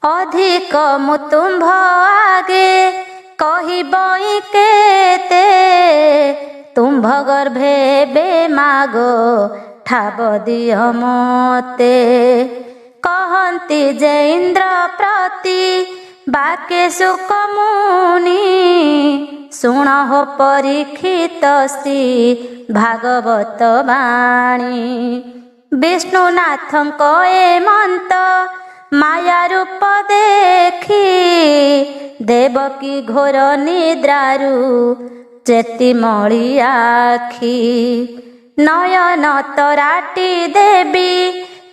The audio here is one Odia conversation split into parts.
अधिक मु तुम्भ आगे कहबई केते तुम्भ गर्भे बेमागो ठाब दिह मते कहती जे इंद्र प्रति बाके सुख मुनि शुण हो परीक्षित श्री भागवत वाणी विष्णुनाथ ए मंत माया रूप देखी देवकी घोर निद्रारु चेती मळी आखी नयन तराटी देवी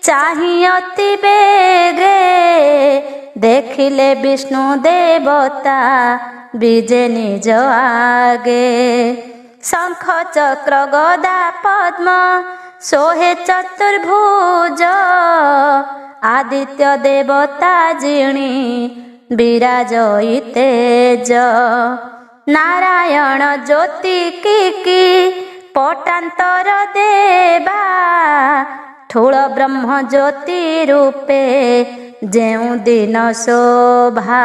चाही अति बेगे देखिले विष्णु देवता विजे निज आगे शंख चक्र गदा पद्म सोहे चतुर्भुज आदित्य देवता जिणी विराजई तेज नारायण ज्योति की पटांतर देवा ठूल ब्रह्म ज्योति रूपे जेउ दिन शोभा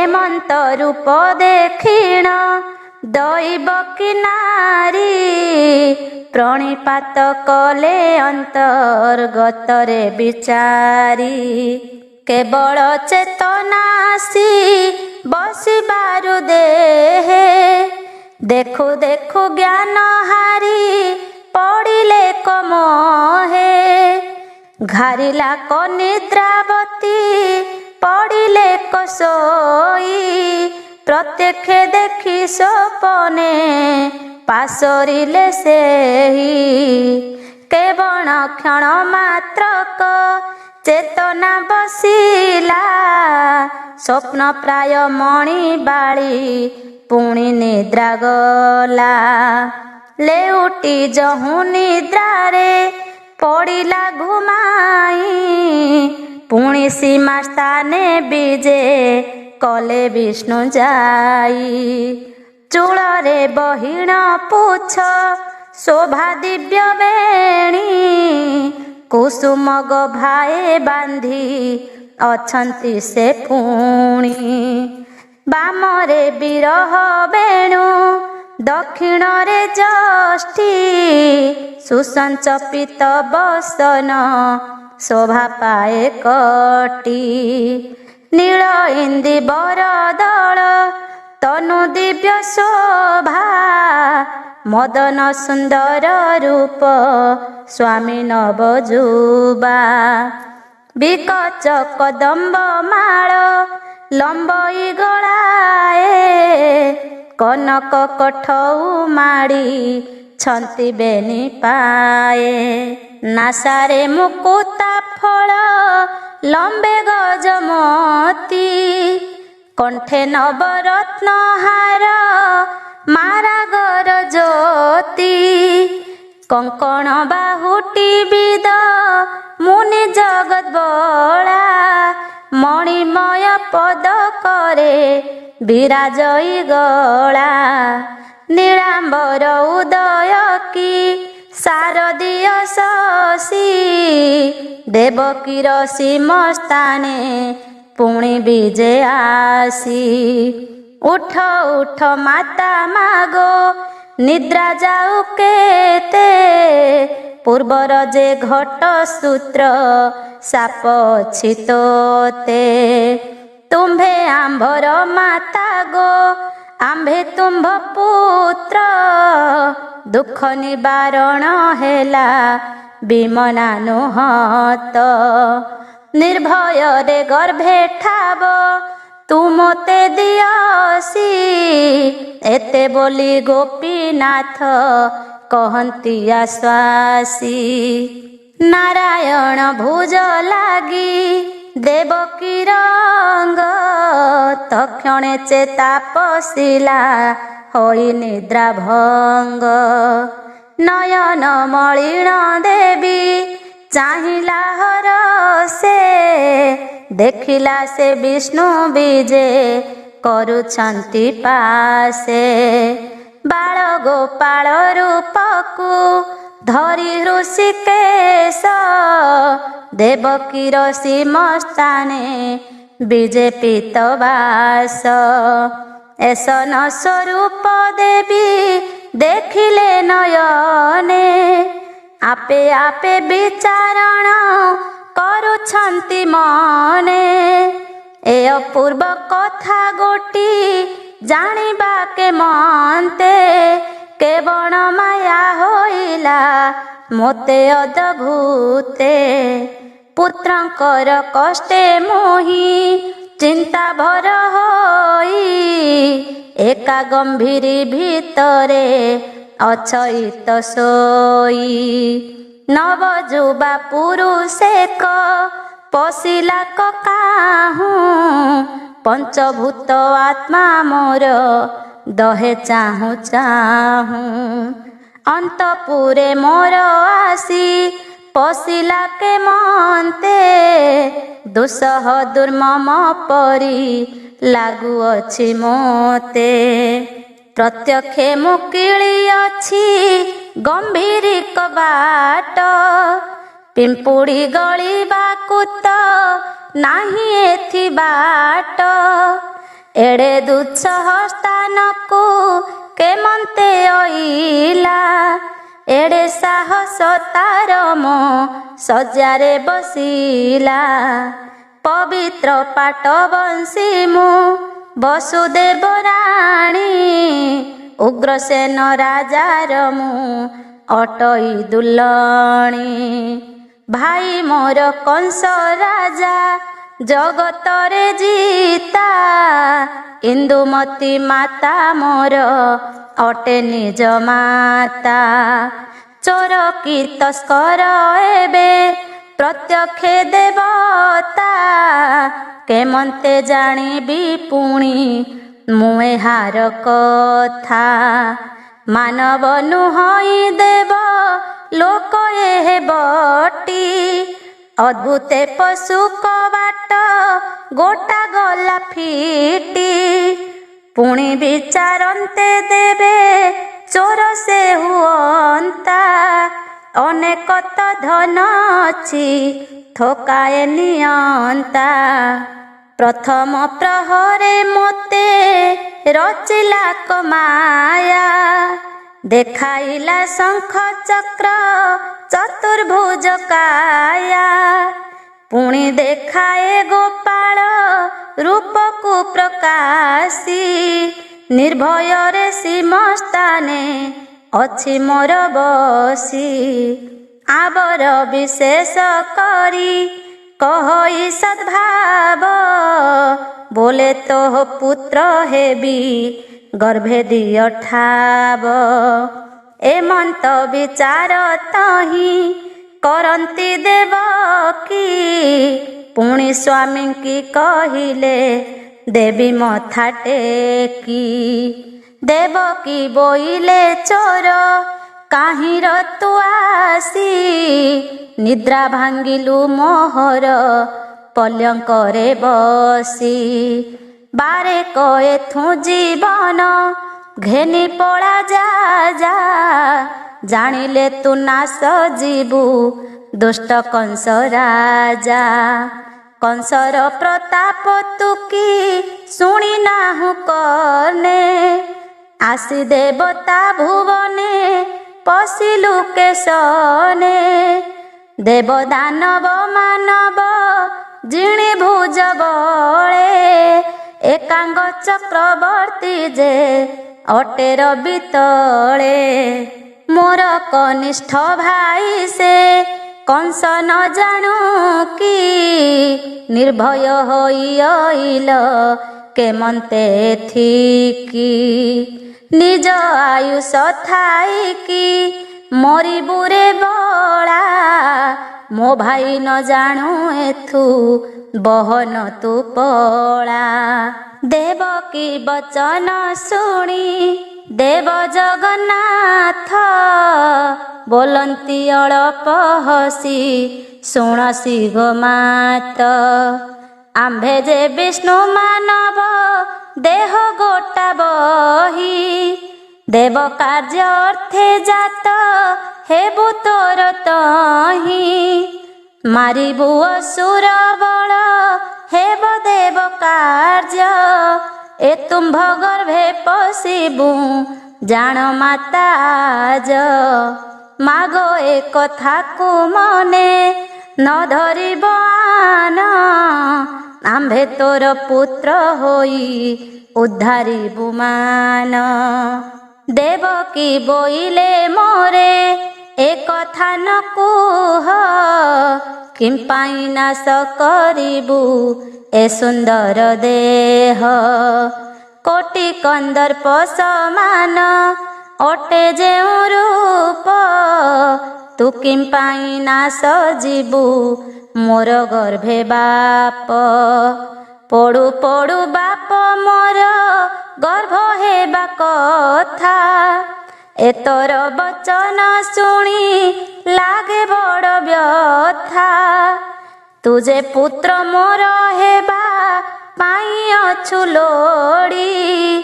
एमंत रूप देखिण दैव की नारी प्रणिपात कले अंतर्गतरे विचारी केवल चेतनासी बसिबारु देहे देखु देखु ज्ञान हारी पड़िले कमहे घारिला क निद्रावती पड़िले कसोई प्रत्यक्ष देखी सपने पासरिले सेही केवल क्षण मात्रक चेतना बसिला स्वप्न प्राय मणि बाड़ी पुणी निद्रा गला लेउटी जहु निद्रारे पड़िला घुमाई पुणी सीमा स्थाने विजे कले विष्णु जाई चूଳରେ बहिण पुछ शोभा दिव्य बेणी कुसुम गभाए बांधी अछंती से पुणी बामरे विरह बेणु दक्षिण रे जष्टी सुसंचपित बसन शोभा पाए कटी नील इंदी बरदल तनु दिव्य शोभा मदन सुंदर रूप स्वामी नवजुबा विकच कदम्ब माळ लंबई गलाए कनक कठौ माड़ी छंती बेनी पाए नासारे मुकुता फल लंबे गजमती कंठे नवरत्न हार मारागर ज्योति कंकण बाहुटी विद मुनि जगत बड़ा मणिमय पद करे विराजई गला नीलांबर उदय की शारदीय शशि देवकीर सीमस्थाने पुणी विजे आसी उठ उठ माता मागो निद्रा जाऊ केते पूर्वर जे घट सूत्र साप अछि तोते तुम्भे आंभर माता गो आंभे तुम्भ पुत्र दुख निवारण हेला विमना नुहत निर्भय रे गर्भे ठाब तू मोते दियसी एते बोली गोपीनाथ कहती आश्वासी नारायण भुज लागी देवकी रंग तक्षणे चेता पशिला होई निद्रा भंग नयन मलिन देवी चाहिला हर से देखिला से विष्णु विजे करुछंती पासे बाल गोपाल रूपकु धरी ऋषिकेश देवकीर सीमस्थाने ବିଜେପି ତ ବାସ। ଏସନ ସ୍ୱରୂପ ଦେବୀ ଦେଖିଲେ ନୟନେ, ଆପେ ଆପେ ବିଚାରଣ କରୁଛନ୍ତି ମନେ। ଏ ଅପୂର୍ବ କଥା ଗୋଟି ଜାଣିବା କେମନ୍ତେ, କେବଳ ମାୟା ହୋଇଲା ମୋତେ ଅଦ୍ଭୁତେ। ପୁତ୍ରଙ୍କର କଷ୍ଟେ ମୋହି ଚିନ୍ତା ଭର ହୋଇ, ଏକା ଗମ୍ଭୀରି ଭିତରେ ଅଛଇତ ଶୋଇ। ନବଯୁବା ପୁରୁଷେକ ପଶିଲା କାହୁଁ, ପଞ୍ଚଭୂତ ଆତ୍ମା ମୋର ଦହେ ଚାହୁଁ ଚାହୁଁ। ଅନ୍ତପୁରେ ମୋର ଆସି ପଶିଲା କେମନ୍ତେ, ଦୁଃସହ ଦୁର୍ମମ ପରି ଲାଗୁଅଛି ମୋତେ। ପ୍ରତ୍ୟକ୍ଷେ ମୁକିଳି ଅଛି ଗମ୍ଭୀରି କବାଟ, ପିମ୍ପୁଡ଼ି ଗଳିବାକୁ ତ ନାହିଁ ଏଥି ବାଟ। ଏଡ଼େ ଦୁଃସହ ସ୍ଥାନକୁ କେମନ୍ତେ ଅଇଲା, ଏଡ଼େ ସାହସ ତାର ମୋ ଶଯ୍ୟାରେ ବସିଲା। ପବିତ୍ର ପାଟ ବଂଶୀ ମୁଁ ବସୁଦେବ ରାଣୀ, ଉଗ୍ରସେନ ରାଜାର ମୁଁ ଅଟଇ ଦୁଲଣୀ। ଭାଇ ମୋର କଂସ ରାଜା ଜଗତରେ ଜିତା, ଇନ୍ଦୁମତୀ ମାତା ମୋର ଅଟେ ନିଜ ମାତା। ଚୋର କି ତସ୍କର ଏବେ ପ୍ରତ୍ୟକ୍ଷେ ଦେବତା, କେମନ୍ତେ ଜାଣିବି ପୁଣି ମୁଁ ଏହାର କଥା। ମାନବ ନୁହଁ ଦେବ ଲୋକ ଏ ବଟି, ଅଦ୍ଭୁତେ ପଶୁ କବାଟ ଗୋଟା ଗଲା ଫିଟି। ପୁଣି ବିଚାରନ୍ତେ ଦେବେ ଚୋର ସେ ହୁଅନ୍ତା, ଅନେକ ତ ଧନ ଅଛି ଥୋକାଏ ନିଅନ୍ତା। ପ୍ରଥମ ପ୍ରହରେ ମୋତେ ରଚିଲା କମାୟା, ଦେଖାଇଲା ଶଙ୍ଖ ଚକ୍ର ଚତୁର୍ଭୁଜ କାୟା। ପୁଣି ଦେଖାଏ ଗୋପାଳ ରୂପକୁ ପ୍ରକାଶୀ, ନିର୍ଭୟରେ ସୀମସ୍ଥାନେ ଅଛି ମୋର ବସି। ଆବର ବିଶେଷ କରି କହଇ ସଦ୍ଭାବ, ବୋଲେ ତୋ ପୁତ୍ର ହେବି ଗର୍ଭେ ଦିଅ ଠାବ। ଏମନ୍ତ ବିଚାର ତହିଁ କରନ୍ତି ଦେବକୀ, ପୁଣି ସ୍ୱାମୀଙ୍କି କହିଲେ ଦେବୀ ମଥା ଟେକି। ଦେବକୀ ବୋଇଲେ ଚୋର କାହିଁର ତୁ ଆସି, ନିଦ୍ରା ଭାଙ୍ଗିଲୁ ମୋହର ପଲ୍ୟଙ୍କରେ ବସି। ବାରେ କଏଥୁ ଜୀବନ ଘେନି ପଳା ଯା ଯା, ଜାଣିଲେ ତୁ ନାଶ ଯିବୁ ଦୁଷ୍ଟ କଂସ ରାଜା। କଂସର ପ୍ରତାପ ତୁ କି ଶୁଣି ନାହୁଁ କର୍ଣ୍ଣେ, ଆସି ଦେବତା ଭୁବନେ ପଶିଲୁ କେଶନେ। ଦେବ ଦାନବ ମାନବ ଜିଣି ଭୁଜ ବଳେ, ଏକାଙ୍ଗ ଚକ୍ରବର୍ତ୍ତୀ ଯେ ଅଟେ ରବି ତଳେ। ମୋର କନିଷ୍ଠ ଭାଇ ସେ କଂସ ନ ଜାଣୁ କି, ନିର୍ଭୟ ହୋଇ ଅଇଲ କେମନ୍ତେ ଏଠିକି। ନିଜ ଆୟୁଷ ଥାଇକି ମରିବୁରେ ବଳା, ମୋ ଭାଇ ନ ଜାଣୁ ଏଥୁ ବହନ ତୁ ପଳା। ଦେବକୀ ବଚନ ଶୁଣି ଦେବ ଜଗନ୍ନାଥ, ବୋଲନ୍ତି ଅଳପ ହସି ଶୁଣସି ଗୋ ମାତ। ଆମ୍ଭେ ଯେ ବିଷ୍ଣୁ ମାନବ ଦେହ ଗୋଟା ବହି, ଦେବ କାର୍ଯ୍ୟ ଅର୍ଥେ ଜାତ ହେବୁ ତୋର ତହିଁ। ମାରିବୁ ଅସୁର ବଳ हेब देव कार्य ए तुम्भ गर्भे पशिबु जाण माता आज माग ए कथाकु मने न धरिब आन आम्भे तोर पुत्र होई उद्धारिबु मान देवकी बोइले मोरे ए कथा न कुह किंपाई नाश करिबु ए सुंदर देह कोटि कंदर्प समान अटे जेउ रूप तू किंपाई नाश जीबु मोर गर्भे बाप पड़ू पड़ू बाप मोर गर्भ हेबा कथा एतर बचन शुणी लागे बड़ व्यथा तुझे पुत्र मोर हेबा पाई अछु लोड़ी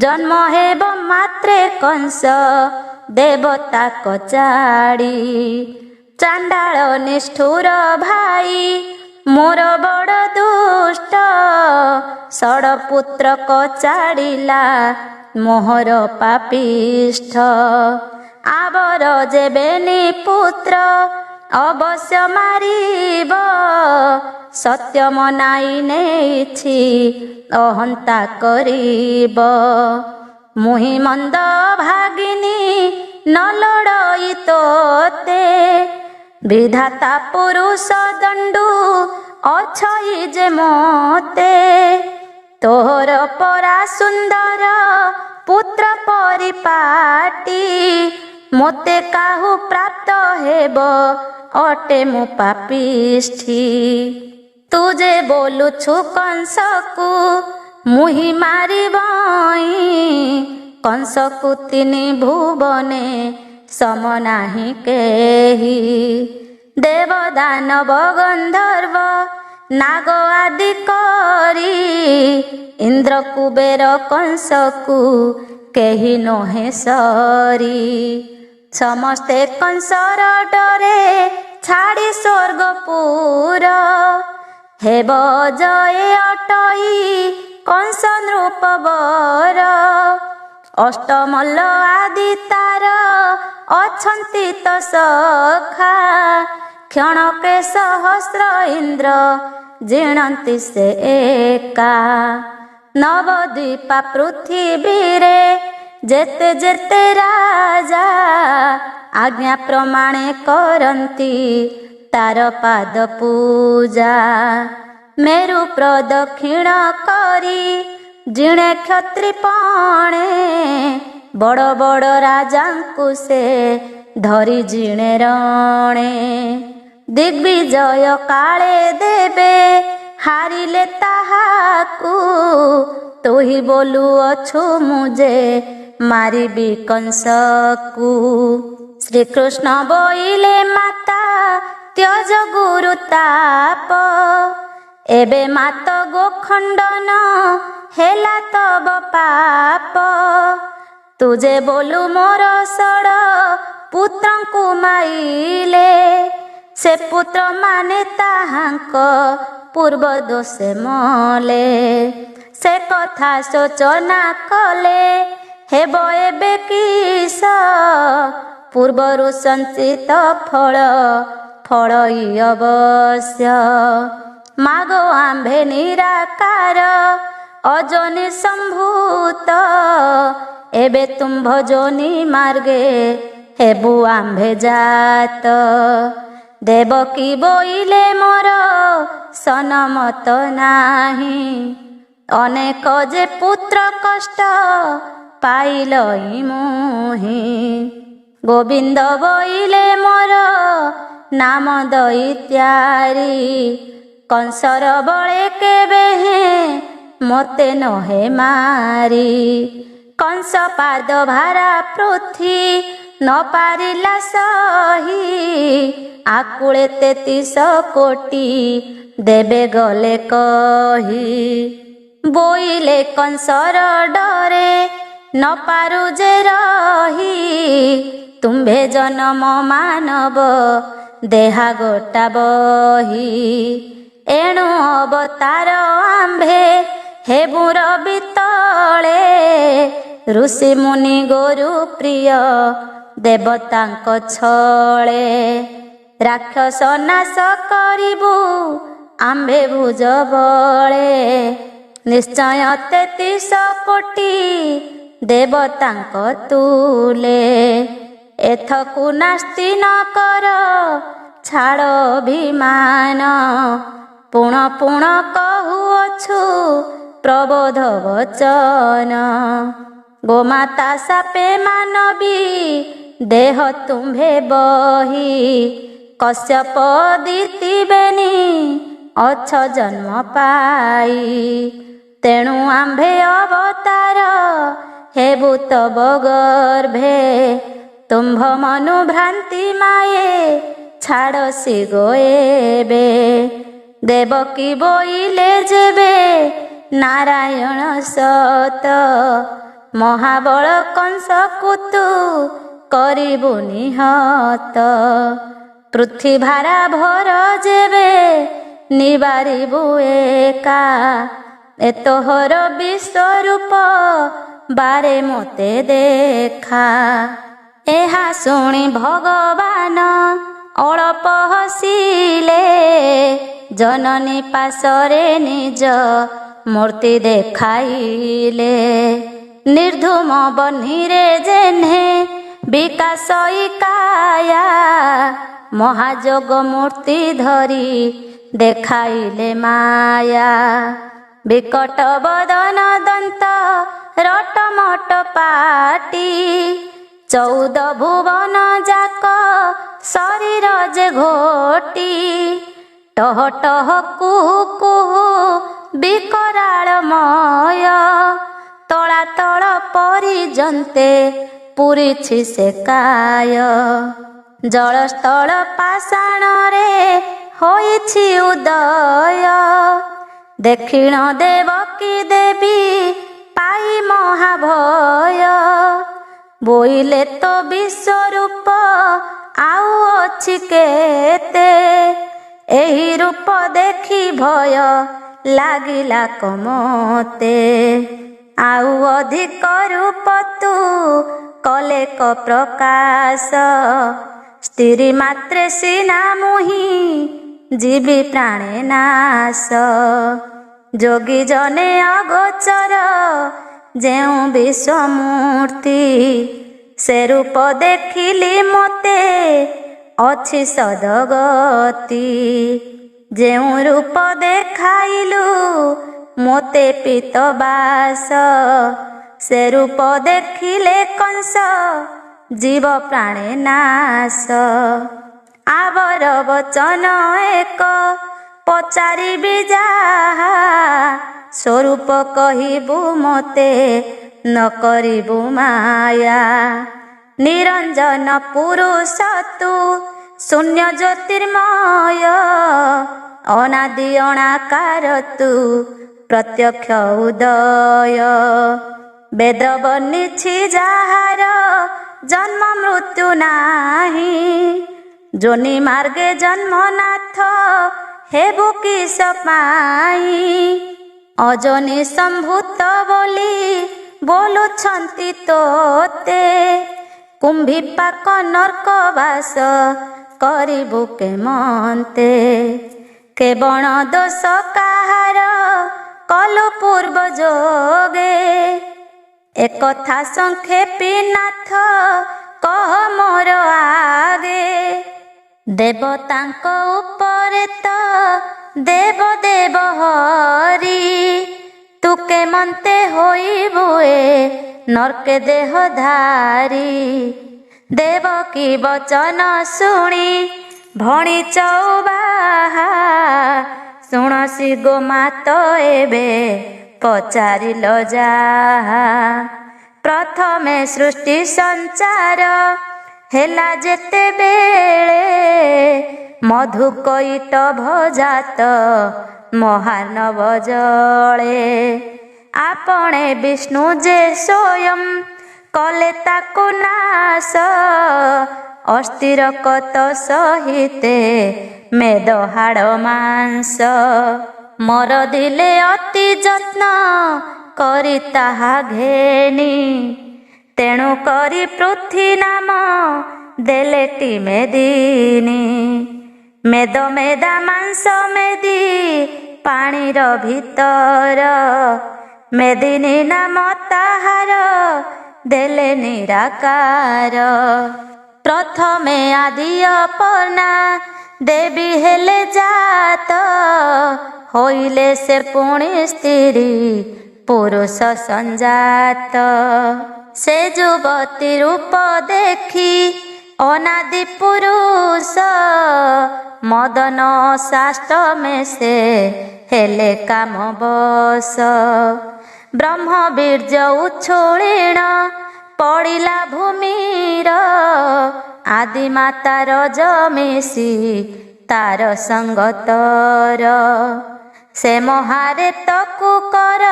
जन्म हेब मात्रे कंस देवता कचाड़ी चांडाल निष्ठुर भाई मोर बड़ दुष्ट षड पुत्र कचाड़िला मोहर पापिष्ठ आबर जेबेनी पुत्र अवश्य मारिब सत्य मनाई नेछि अहंता करिब मुहि मंद भागिनी न लड़ई तोते विधाता पुरुष दंडु अछई जे मोते तोहर परा सुंदर पुत्र परिपाटी मोते काहू प्राप्त हेब अटे मु पापिष्ठी तुझे बोलु छु कंस को मुहि मारिबई कंस को तिनि भुवने सम नाही केही देव दानव गंधर्व नाग आदि करी इंद्र कुबेर कंस को केही नोहे सरी समस्ते कंसर डरे छाड़ी स्वर्गपुर हेब जय अटई कंस नृपवर अष्टमल्ल आदि तार अछंती त सखा क्षणके सहस्र इंद्र जीणंती से एका नवद्वीपा पृथ्वी रे जेते जेते राजा आज्ञा प्रमाणे करंती तार पाद पूजा मेरु प्रदक्षिण करी जिणे क्षत्रिपणे बड़ बड़ राजांकु से धरी जिणे रणे दिग्विजय काले देबे हारिले ताहाकू तू ही बोलू अछु मुझे मारिबी कंसकू श्री कृष्ण बोइले माता त्यज गुरु ताप एबे मात गोखंडन हेला तब पाप तुझे बोलू मोर सड़ पुत्रंकु माइले से पुत्र माने ताहांक पूर्व दोषे मले से कथा सोचना कले हेब एबे किस पूर्वरु संचित फल फलई अवश्य मागो आम्भे निराकार अजनी संभूत एबे तुम्भ जोनी मार्गे हेबु आम्भे जात देवकी बोइले मोर सनमत नाही अनेक जे पुत्र कष्ट पाइलई मुहि गोविंद बोइले मोर नाम दैत्यारी कंसर बळे केबे हे मोते नहे मारी कंस पाद भारा पृथ्वी न पारिला सही आकुळे 33 कोटी देबे गले कही बोइले कंसर डरे न पारु जे रही तुम्भे जन्म मानव देहा गोटा बही ଏଣୁ ଅବତାର ଆମ୍ଭେ ହେବୁର ବିତଳେ ଋଷି ମୁନି ଗୋରୁ ପ୍ରିୟ ଦେବତାଙ୍କ ଛଳେ ରାକ୍ଷସ ନାଶ କରିବୁ ଆମ୍ଭେ ଭୁଜ ବଳେ ନିଶ୍ଚୟ 33 କୋଟି ଦେବତାଙ୍କ ତୁଲେ ଏଥକୁ ନାସ୍ତି ନ କର ଛାଡ଼ ଅଭିମାନ ପୁଣ ପୁଣ କହୁଅଛୁ ପ୍ରବୋଧ ବଚନ ଗୋମାତା ସାପେ ମାନବୀ ଦେହ ତୁମ୍ଭେ ବହି କଶ୍ୟପ ଦିତିବେନି ଅଛ ଜନ୍ମ ପାଇ ତେଣୁ ଆମ୍ଭେ ଅବତାର ହେବୁ ତବ ଗର୍ଭେ ତୁମ୍ଭ ମନୁ ଭ୍ରାନ୍ତି ମାଏ ଛାଡ଼ ସିଗୋଏବେ ଦେବକୀ ବୋଇଲେ ଯେବେ ନାରାୟଣ ସତ ମହାବଳ କଂସକୁ ତୁ କରିବୁ ନିହତ ପୃଥିଭାରା ଭର ଯେବେ ନିବାରିବୁ ଏକା ଏତୋହର ବିଶ୍ୱରୂପ ବାରେ ମୋତେ ଦେଖା ଏହା ଶୁଣି ଭଗବାନ ଅଳପ ହସିଲେ ଜନନୀ ପାଶରେ ନିଜ ମୂର୍ତ୍ତି ଦେଖାଇଲେ ନିର୍ଧୂମ ବହ୍ନିରେ ଯେହ୍ନେ ବିକାଶ ଇକାୟା ମହାଯୋଗ ମୂର୍ତ୍ତି ଧରି ଦେଖାଇଲେ ମାୟା ବିକଟ ବଦନ ଦନ୍ତ ରଟମଟ ପାଟି 14 ଭୁବନ ଯାକ ଶରୀର ଯେ ଘୋଟି ଟହ ଟହ କୁହୁ କୁହୁ ବିକରାଳମୟ ତଳାତଳ ପରିଜନ୍ତେ ପୁରିଛି ସେ କାୟ ଜଳସ୍ଥଳ ପାଷାଣରେ ହୋଇଛି ଉଦୟ ଦକ୍ଷିଣ ଦେବକୀ ଦେବୀ ପାଇ ମହାଭୟ ବୋଇଲେ ତ ବିଶ୍ୱରୂପ ଆଉ ଅଛି କେତେ ଏହି ରୂପ ଦେଖି ଭୟ ଲାଗିଲା କମତେ ଆଉ ଅଧିକ ରୂପ ତୁ କଲେ କ ପ୍ରକାଶ ସ୍ତ୍ରୀ ମାତ୍ରେ ସିନା ମୁହିଁ ଯିବି ପ୍ରାଣେ ନାଶ ଯୋଗୀ ଜନେ ଅଗୋଚର ଯେଉଁ ବିଶ୍ୱମୂର୍ତ୍ତି ସେ ରୂପ ଦେଖିଲି ମୋତେ ଅଛି ସଦଗତି ଯେଉଁ ରୂପ ଦେଖାଇଲୁ ମୋତେ ପିତବାସ ସେ ରୂପ ଦେଖିଲେ କଂସ ଜୀବ ପ୍ରାଣେ ନାଶ ଆବର ବଚନ ଏକ ପଚାରିବି ଯାହା ସ୍ୱରୂପ କହିବୁ ମୋତେ ନ କରିବୁ ମାୟା ନିରଞ୍ଜନ ପୁରୁଷ ତୁ ଶୂନ୍ୟ ଜ୍ୟୋତିର୍ମୟ ଅନାଦି ଅଣାକାର ତୁ ପ୍ରତ୍ୟକ୍ଷ ଉଦୟ ବେଦ ବର୍ଣ୍ଣିଛି ଯାହାର ଜନ୍ମ ମୃତ୍ୟୁ ନାହିଁ ଯୋନି ମାର୍ଗେ ଜନ୍ମନାଥ ହେବୁ କିସ ପାଇଁ ଅଜନି ସମ୍ଭୂତ ବୋଲି ବୋଲୁଛନ୍ତି ତୋତେ କୁମ୍ଭୀପାକ ନର୍କବାସ କରିବୁ କେମନ୍ତେ କେବଳ ଦୋଷ କାହାର କଲୁ ପୂର୍ବ ଯୋଗେ ଏକଥା ସଂକ୍ଷେପୀ ନାଥ କହ ମୋର ଆଗେ ଦେବତାଙ୍କ ଉପରେ ତ ଦେବ ଦେବ ହରି ତୁ କେମନ୍ତେ ହୋଇବୁ ଏ ନର୍କେ ଦେହଧାରୀ ଦେବକୀ ବଚନ ଶୁଣି ଭଣି ଚଉବାହା ଶୁଣସି ଗୋମାତ ଏବେ ପଚାରିଲ ଯାହା ପ୍ରଥମେ ସୃଷ୍ଟି ସଞ୍ଚାର ହେଲା ଯେତେବେଳେ ମଧୁ କଇଟ ଭଜାତ ମହାନବ ଜଳେ ଆପଣେ ବିଷ୍ଣୁ ଯେ ସ୍ୱୟଂ କଲେ ତାକୁ ନାଶ ଅସ୍ଥିର କତ ସହିତେ ମେଦ ହାଡ଼ ମାଂସ। ମୋର ଦିଲେ ଅତି ଯତ୍ନ କରି ତାହା ଘେନି, ତେଣୁ କରି ପୃଥ୍ୱୀ ନାମ ଦେଲେଟି ମେଦିନି। ମେଦ ମେଦା ମାଂସ ମେଦି ପାଣିର ଭିତର, ମେଦିନୀ ନାମ ତାହାର ଦେଲେ ନିରାକାର। ପ୍ରଥମେ ଆଦି ଅପର୍ଣ୍ଣା ଦେବୀ ହେଲେ ଜାତ, ହୋଇଲେ ସେ ପୁଣି ସ୍ତ୍ରୀ ପୁରୁଷ ସଞ୍ଜାତ। ସେ ଯୁବତୀ ରୂପ ଦେଖି ଅନାଦି ପୁରୁଷ, ମଦନ ଶାଷ୍ଟମେ ସେ ହେଲେ କାମ ବଶ। ବ୍ରହ୍ମ ବୀର୍ଯ୍ୟ ଉଚ୍ଛୁଳିଣ ପଡ଼ିଲା ଭୂମିର, ଆଦି ମାତା ରଜମିଶି ତାର ସଙ୍ଗତର। ସେ ମହାରେ ତକୁ କର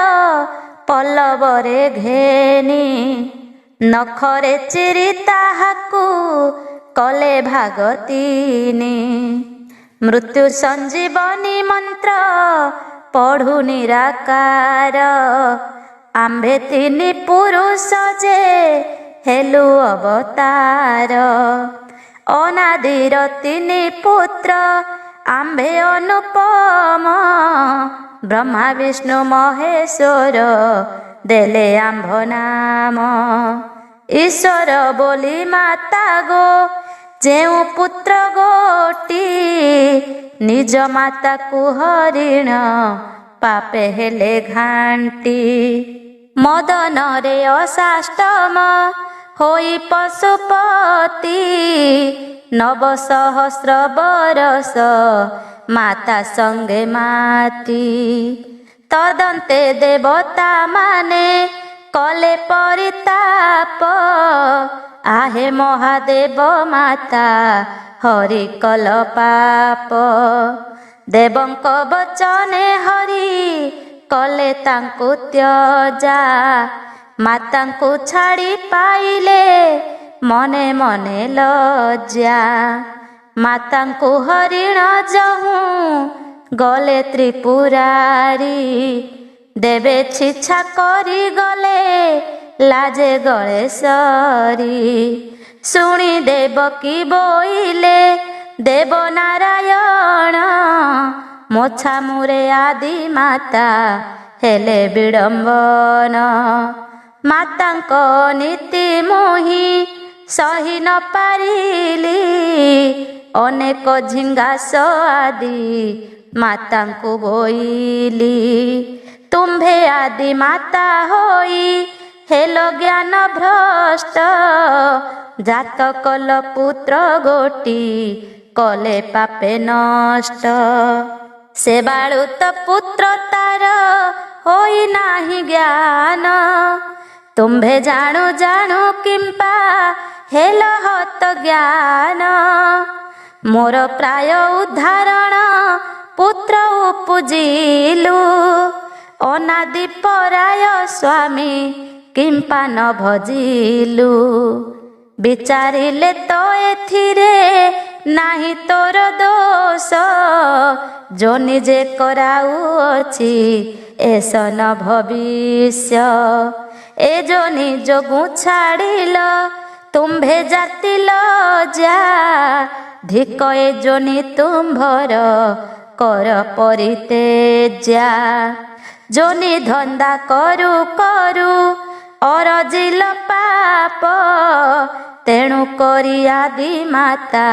ପଲ୍ଲବରେ ଘେନି, ନଖରେ ଚିରି ତାହାକୁ କଲେ ଭାଗତିନି। ମୃତ୍ୟୁ ସଞ୍ଜୀବନୀ ମନ୍ତ୍ର ପଢ଼ୁ ନିରାକାର, ଆମ୍ଭେ ତିନି ପୁରୁଷ ଯେ ହେଲୁ ଅବତାର। ଅନାଦିର ତିନି ପୁତ୍ର ଆମ୍ଭେ ଅନୁପମ, ବ୍ରହ୍ମା ବିଷ୍ଣୁ ମହେଶ୍ୱର ଦେଲେ ଆମ୍ଭ ନାମ। ଈଶ୍ୱର ବୋଲି ମାତା ଗୋ ଯେଉଁ ପୁତ୍ର ଗୋଟି, ନିଜ ମାତାକୁ ହରିଣ ପାପେ ହେଲେ ଘାଣ୍ଟି। ମଦନରେ ଅଶାଷ୍ଟମ ହୋଇ ପଶୁପତି, ନବ ସହସ୍ର ବରଷ ମାତା ସଙ୍ଗେ ମାତି। ତଦନ୍ତେ ଦେବତା ମାନେ କଲେ ପରିତାପ, ଆହେ ମହାଦେବ ମାତା ହରି କଲ ପାପ। ଦେବଙ୍କ ବଚନେ ହରି କଲେ ତାଙ୍କୁ ତ୍ୟଜା, ମାତାଙ୍କୁ ଛାଡ଼ି ପାଇଲେ ମନେ ମନେ ଲଜ୍ଜା। ମାତାଙ୍କୁ ହରିଣ ଯହୁଁ ଗଲେ ତ୍ରିପୁରାରୀ, ଦେବେ ଛିଛା କରି ଗଲେ ଲାଜେ ଗଳେ ସରି। ଶୁଣି ଦେବକୀ ବୋଇଲେ ଦେବ ନାରାୟଣ, ମୋଛା ମୁରେ ଆଦି ମାତା ହେଲେ ବିଡ଼ମ୍ବନ। ମାତାଙ୍କ ନୀତି ମୁହିଁ ସହି ନ ପାରିଲି, ଅନେକ ଝିଙ୍ଗାସ ଆଦି ମାତାଙ୍କୁ ବୋଇଲି। ତୁମ୍ଭେ ଆଦି ମାତା ହୋଇ ହେଲ ଜ୍ଞାନ ଭ୍ରଷ୍ଟ, ଜାତ କଲ ପୁତ୍ର ଗୋଟି କଲେ ପାପେ ନଷ୍ଟ। ସେ ବାଳୁତ ପୁତ୍ର ତାର ହୋଇ ନାହିଁ ଜ୍ଞାନ, ତୁମ୍ଭେ ଜାଣୁ ଜାଣୁ କିମ୍ପା ହେଲ ହତ ଜ୍ଞାନ। ମୋର ପ୍ରାୟ ଉଦ୍ଧାରଣ ପୁତ୍ର ଉପୁଜିଲୁ, ଅନାଦି ପରାୟ ସ୍ୱାମୀ କିମ୍ପା ନ ଭଜିଲୁ। ବିଚାରିଲେ ତ ଏଥିରେ ନାହିଁ ତୋର ଦୋଷ, ଯୋନି ଯେ କରାଉଅଛି ଏସନ ଭବିଷ୍ୟ। ଏ ଯୋନି ଯୋଗୁଁ ଛାଡ଼ିଲ ତୁମ୍ଭେ ଜାତି ଲଜ୍ଜା, ଧିକ ଏ ଯୋନି ତୁମ୍ଭର କର ପରିତ୍ୟଜ୍ୟା। ଯୋନି ଧନ୍ଦା କରୁ କରୁ ଅରଜିଲ ପାପ, ତେଣୁ କରି ଆଦି ମାତା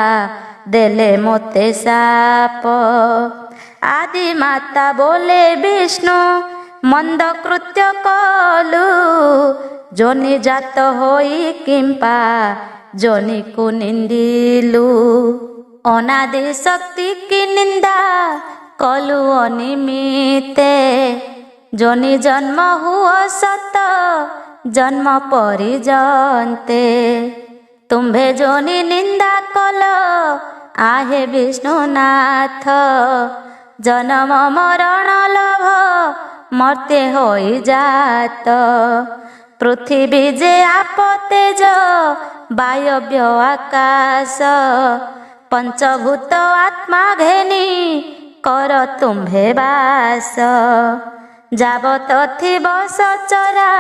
ଦେଲେ ମୋତେ ସାପ। ଆଦି ମାତା ବୋଲେ ବିଷ୍ଣୁ ମନ୍ଦ କୃତ୍ୟ କଲୁ, ଯୋନି ଜାତ ହୋଇ କିମ୍ପା ଯୋନିକୁ ନିନ୍ଦିଲୁ। ଅନାଦି ଶକ୍ତି କି ନିନ୍ଦା କଲୁ ଅନିମିତେ, ଯୋନି ଜନ୍ମ ହୁଅ ସତ ଜନ୍ମ ପରିଜନ୍ତେ। ତୁମ୍ଭେ ଯୋନି ନିନ୍ଦା କଲ आहे विष्णुनाथ जन्म मरण लभ मर्त्य होई जात पृथ्वी जे आप तेज वायव्य आकाश ପଞ୍ଚଭୂତ ଆତ୍ମା ଘେନି କର ତୁମ୍ଭେ ବାସ। ଯାବତ ଥିବ ସଚରା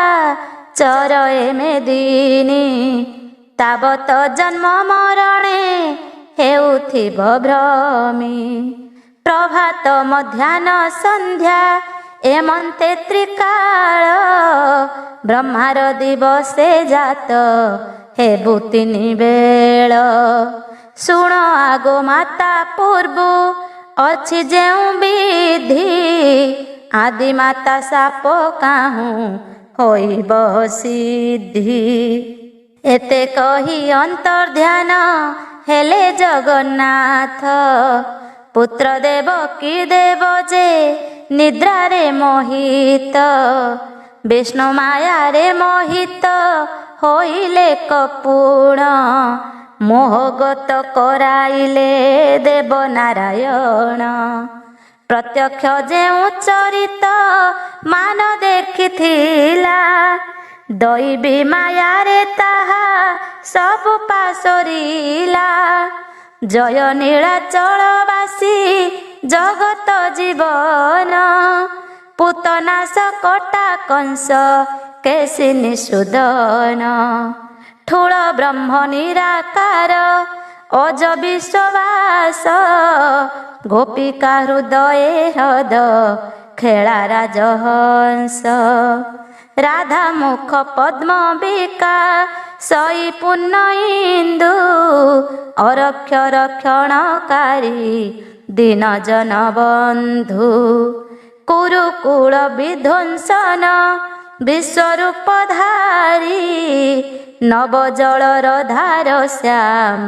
ଚର ଏମେଦିନି, ତାବତ ଜନ୍ମ ମରଣେ ହେଉଥିବ ଭ୍ରମି। ପ୍ରଭାତ ମଧ୍ୟାହ୍ନ ସନ୍ଧ୍ୟା ଏମନ୍ତେ ତ୍ରିକାଳ, ବ୍ରହ୍ମାର ଦିବସେ ଜାତ ହେବୁ ତିନି ବେଳ। ଶୁଣ ଆଗ ମାତା ପୂର୍ବୁ ଅଛି ଯେଉଁ ବିଧି, ଆଦି ମାତା ସାପ କାହୁଁ ହୋଇବ ସିଦ୍ଧି। ଏତେ କହି ଅନ୍ତର୍ଧ୍ୟାନ ହେଲେ ଜଗନ୍ନାଥ, ପୁତ୍ର ଦେବ କି ଦେବ ଯେ ନିଦ୍ରାରେ ମୋହିତ। ବିଷ୍ଣୁ ମାୟାରେ ମୋହିତ ହୋଇଲେ କପୁଣ, ମୋହଗତ କରାଇଲେ ଦେବ ନାରାୟଣ। ପ୍ରତ୍ୟକ୍ଷ ଯେଉଁ ଚରିତ ମାନ ଦେଖିଥିଲା, ଦୈବୀ ମାୟାରେ ତାହା ସବୁ ପାସରିଲା। ଜୟ ନୀଳାଚଳବାସୀ ଜଗତ ଜୀବନ, ପୂତନାଶ କଟା କଂସ କେଶୀ ନିଷୁଦନ। ଠୁଳ ବ୍ରହ୍ମ ନିରାକାର ଅଜ ବିଶ୍ୱବାସ, ଗୋପିକା ହୃଦୟେ ହ୍ରଦ ଖେଳା ରାଜହଂସ। ରାଧା ମୁଖ ପଦ୍ମ ବିକା ସଇ ପୂର୍ଣ୍ଣ ଇନ୍ଦୁ, ଅରକ୍ଷ ରକ୍ଷଣକାରୀ ଦୀନ ଜନ ବନ୍ଧୁ। କୁରୁକୁଳ ବିଧ୍ୱଂସନ ବିଶ୍ୱରୂପ ଧାରୀ, ନବ ଜଳର ଧାର ଶ୍ୟାମ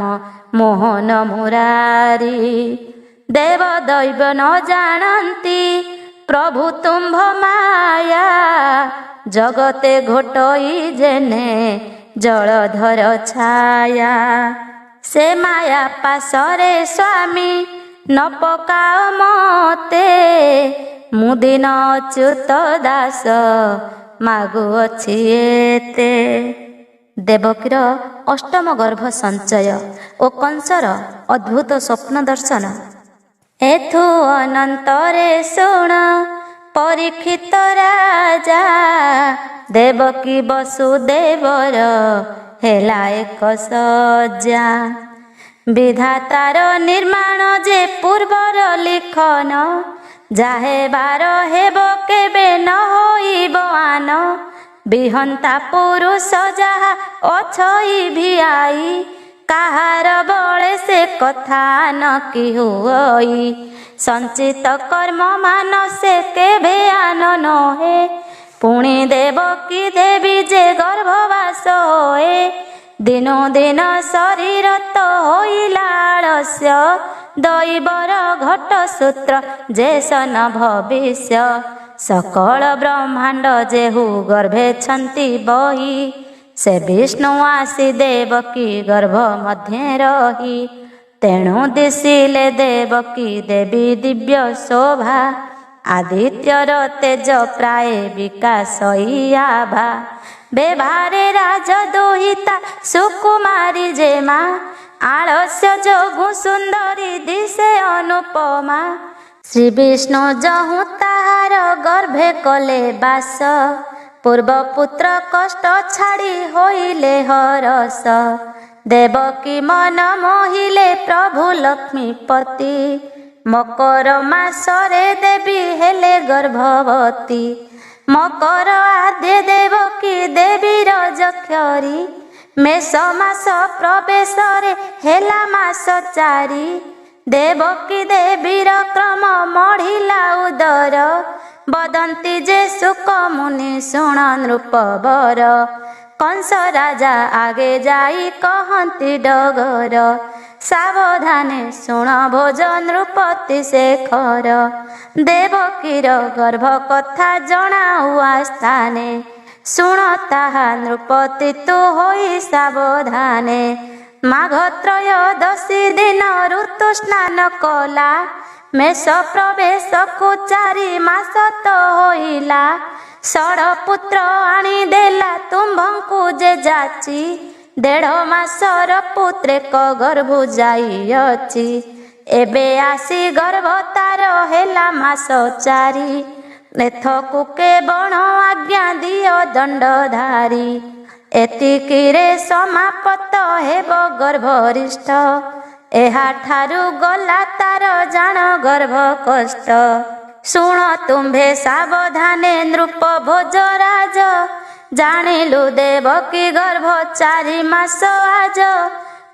ମୋହନ ମୁରାରୀ। ଦେବ ଦୈବ ନ ଜାଣନ୍ତି ପ୍ରଭୁ ତୁମ୍ଭ ମାୟା, ଜଗତେ ଘୋଟଇ ଯେନେ ଜଳଧର ଛାୟା। ସେ ମାୟା ପାଶରେ ସ୍ୱାମୀ ନ ପକାଅ ମତେ, ମୁଁ ଦିନ ଅଚ୍ୟୁତ ଦାସ ମାଗୁଅଛି ଏତେ। ଦେବକୀର ଅଷ୍ଟମ ଗର୍ଭ ସଞ୍ଚୟ ଓ କଂସର ଅଦ୍ଭୁତ ସ୍ୱପ୍ନ ଦର୍ଶନ। ଏଥୁ ଅନନ୍ତରେ ଶୁଣ ପରୀକ୍ଷିତ ରାଜା, ଦେବକୀ ବସୁଦେବର ହେଲା ଏକ ସଜ୍ଜା। ବିଧାତାର ନିର୍ମାଣ ଯେ ପୂର୍ବର ଲିଖନ, ଯାହେବାର ହେବ କେବେ ନ ହୋଇବ ଆନ। ବିହନ୍ତା ପୁରୁଷ ଯାହା ଅଛଇ ଭିଆଇ, କାହାର ବଳେ ସେ କଥା ନ କି ହୁଅଇ। ସଞ୍ଚିତ କର୍ମ ମାନ ସେ କେଭେ ଆନ ନହେ, ପୁଣି ଦେବକୀ ଦେବୀ ଯେ ଗର୍ଭବାସ ହୋଏ। ଦିନୁ ଦିନ ଶରୀର ତ ହୋଇଲା ଆଳସ୍ୟ, ଦୈବର ଘଟ ସୂତ୍ର ଯେ ସନ ଭବିଷ୍ୟ। ସକଳ ବ୍ରହ୍ମାଣ୍ଡ ଯେହୁ ଗର୍ଭେଛନ୍ତି ବହି, ସେ ବିଷ୍ଣୁ ଆସି ଦେବକୀ ଗର୍ଭ ମଧ୍ୟରେ ରହି। ତେଣୁ ଦିଶିଲେ ଦେବକୀ ଦେବୀ ଦିବ୍ୟ ଶୋଭା, ଆଦିତ୍ୟର ତେଜ ପ୍ରାୟ ବିକାଶଇ ଆଭା। ବେଭାରେ ରାଜ ଦୁହିତା ସୁକୁମାରୀ ଯେ ମା, ଆଳସ୍ୟ ଯୋଗୁ ସୁନ୍ଦରୀ ଦିଶେ ଅନୁପମା। ଶ୍ରୀ ବିଷ୍ଣୁ ଯହୁଁ ତାହାର ଗର୍ଭେ କଲେ ବାସ, ପୂର୍ବ ପୁତ୍ର କଷ୍ଟ ଛାଡ଼ି ହୋଇଲେ ହରସ। ଦେବକୀ ମନ ମୋହିଲେ ପ୍ରଭୁ ଲକ୍ଷ୍ମୀପତି, ମକର ମାସରେ ଦେବୀ ହେଲେ ଗର୍ଭବତୀ। ମକର ଆଦ୍ୟ ଦେବକୀ ଦେବୀର ଯକ୍ଷରୀ, ମେଷ ମାସ ପ୍ରବେଶରେ ହେଲା ମାସ ଚାରି। ଦେବକୀ ଦେବୀର କ୍ରମ ମଢିଲା ଉଦର, ବଦନ୍ତି ଯେ ସୁକ ମୁନି ଶୁଣ ନୃପବର। କଂସ ରାଜା ଆଗେ ଯାଇ କହନ୍ତି ଡଗର, ସାବଧାନେ ଶୁଣ ଭୋଜ ନୃପତି ଶେଖର। ଦେବକୀର ଗର୍ଭ କଥା ଜଣାଉ ଆସ୍ଥାନେ, ଶୁଣ ତାହା ନୃପତି ତୁ ହୋଇ ସାବଧାନେ। ମାଘ ତ୍ରୟୋଦଶୀ ଦିନ ଋତୁ ସ୍ନାନ କଲା, ମେଷ ପ୍ରବେଶକୁ 4 ମାସ ତ ହୋଇଲା। ଷଡ଼ ପୁତ୍ର ଆଣିଦେଲା ତୁମ୍ଭଙ୍କୁ ଯେ ଯାଚି, ଦେଢ଼ ମାସର ପୁତ୍ରେକ ଗର୍ଭ ଯାଇଅଛି। ଏବେ ଆସି ଗର୍ଭ ତାର ହେଲା ମାସ 4। ଏଥକୁ କେବଳ ଆଜ୍ଞା ଦିଅ ଦଣ୍ଡଧାରୀ। ଏତିକିରେ ସମାପ୍ତ ହେବ ଗର୍ଭରିଷ୍ଠ। ଏହାଠାରୁ ଗଲା ତାର ଜାଣ ଗର୍ଭ କଷ୍ଟ। ଶୁଣ ତୁମ୍ଭେ ସାବଧାନେ ନୃପ ଭୋଜରାଜ। ଜାଣିଲୁ ଦେବକୀ ଗର୍ଭ 4 ମାସ ଆଜ।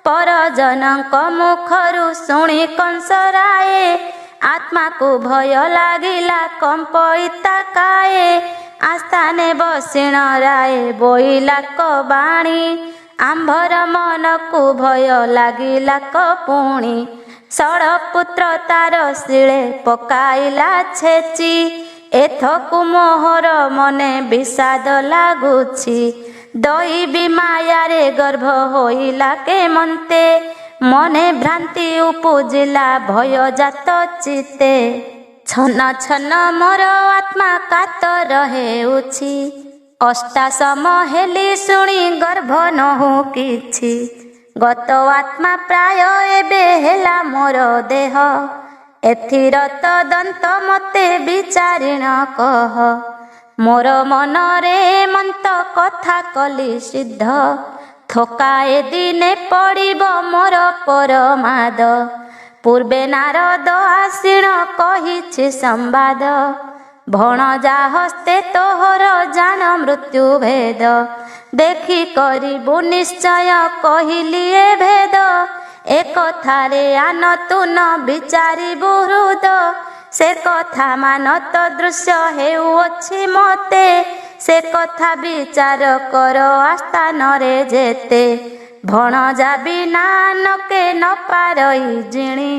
ପରଜନଙ୍କ ମୁଖରୁ ଶୁଣି କଂସରାଏ। ଆତ୍ମାକୁ ଭୟ ଲାଗିଲା କମ୍ପିତା କାଏ। ଆସ୍ଥାନେ ବସିଣ ରାଏ ବୋଇଲା ବାଣୀ। ଆମ୍ଭର ମନକୁ ଭୟ ଲାଗିଲା ପୁଣି। ଷଡ଼ପୁତ୍ର ତାର ଶିଳେ ପକାଇଲା ଛେଚି। ଏଥକୁ ମୋହର ମନେ ବିଷାଦ ଲାଗୁଛି। ଦଇବି ମାୟାରେ ଗର୍ଭ ହୋଇଲା କେମନ୍ତେ। ମନେ ଭ୍ରାନ୍ତି ଉପୁଜିଲା ଭୟ ଜାତ ଚିତେ। ଛନ ଛନ ମୋର ଆତ୍ମା କାତର ହେଉଛି। ଅଷ୍ଟାସମ ହେଲି ଶୁଣି ଗର୍ଭ ନହୁ କିଛି। ଗତ ଆତ୍ମା ପ୍ରାୟ ଏବେ ହେଲା ମୋର ଦେହ। ଏଥିର ତଦନ୍ତ ମତେ ବିଚାରିଣ କହ। ମୋର ମନରେ ମନ୍ତ କଥା କଲି ସିଦ୍ଧ। ଥୋକାଏ ଦିନେ ପଡ଼ିବ ମୋର ପରମାଦ। ପୂର୍ବେ ନାରଦ ଆସିଣ କହିଛି ସମ୍ବାଦ। ଭଣଜା ହସ୍ତେ ତୋହର ଜାଣ ମୃତ୍ୟୁ ଭେଦ। ଦେଖି କରିବୁ ନିଶ୍ଚୟ କହିଲି ଏ ଭେଦ। ଏକଥାରେ ଆନ ତୁ ନ ବିଚାରିବୁ ହୃଦ। ସେ କଥା ମାନତ ଦୃଶ୍ୟ ହେଉଅଛି ମତେ। ସେ କଥା ବିଚାର କର ଆସ୍ଥାନରେ ଯେତେ। ଭଣଜା ବିନା ନକେ ନ ପାରଇ ଜିଣି।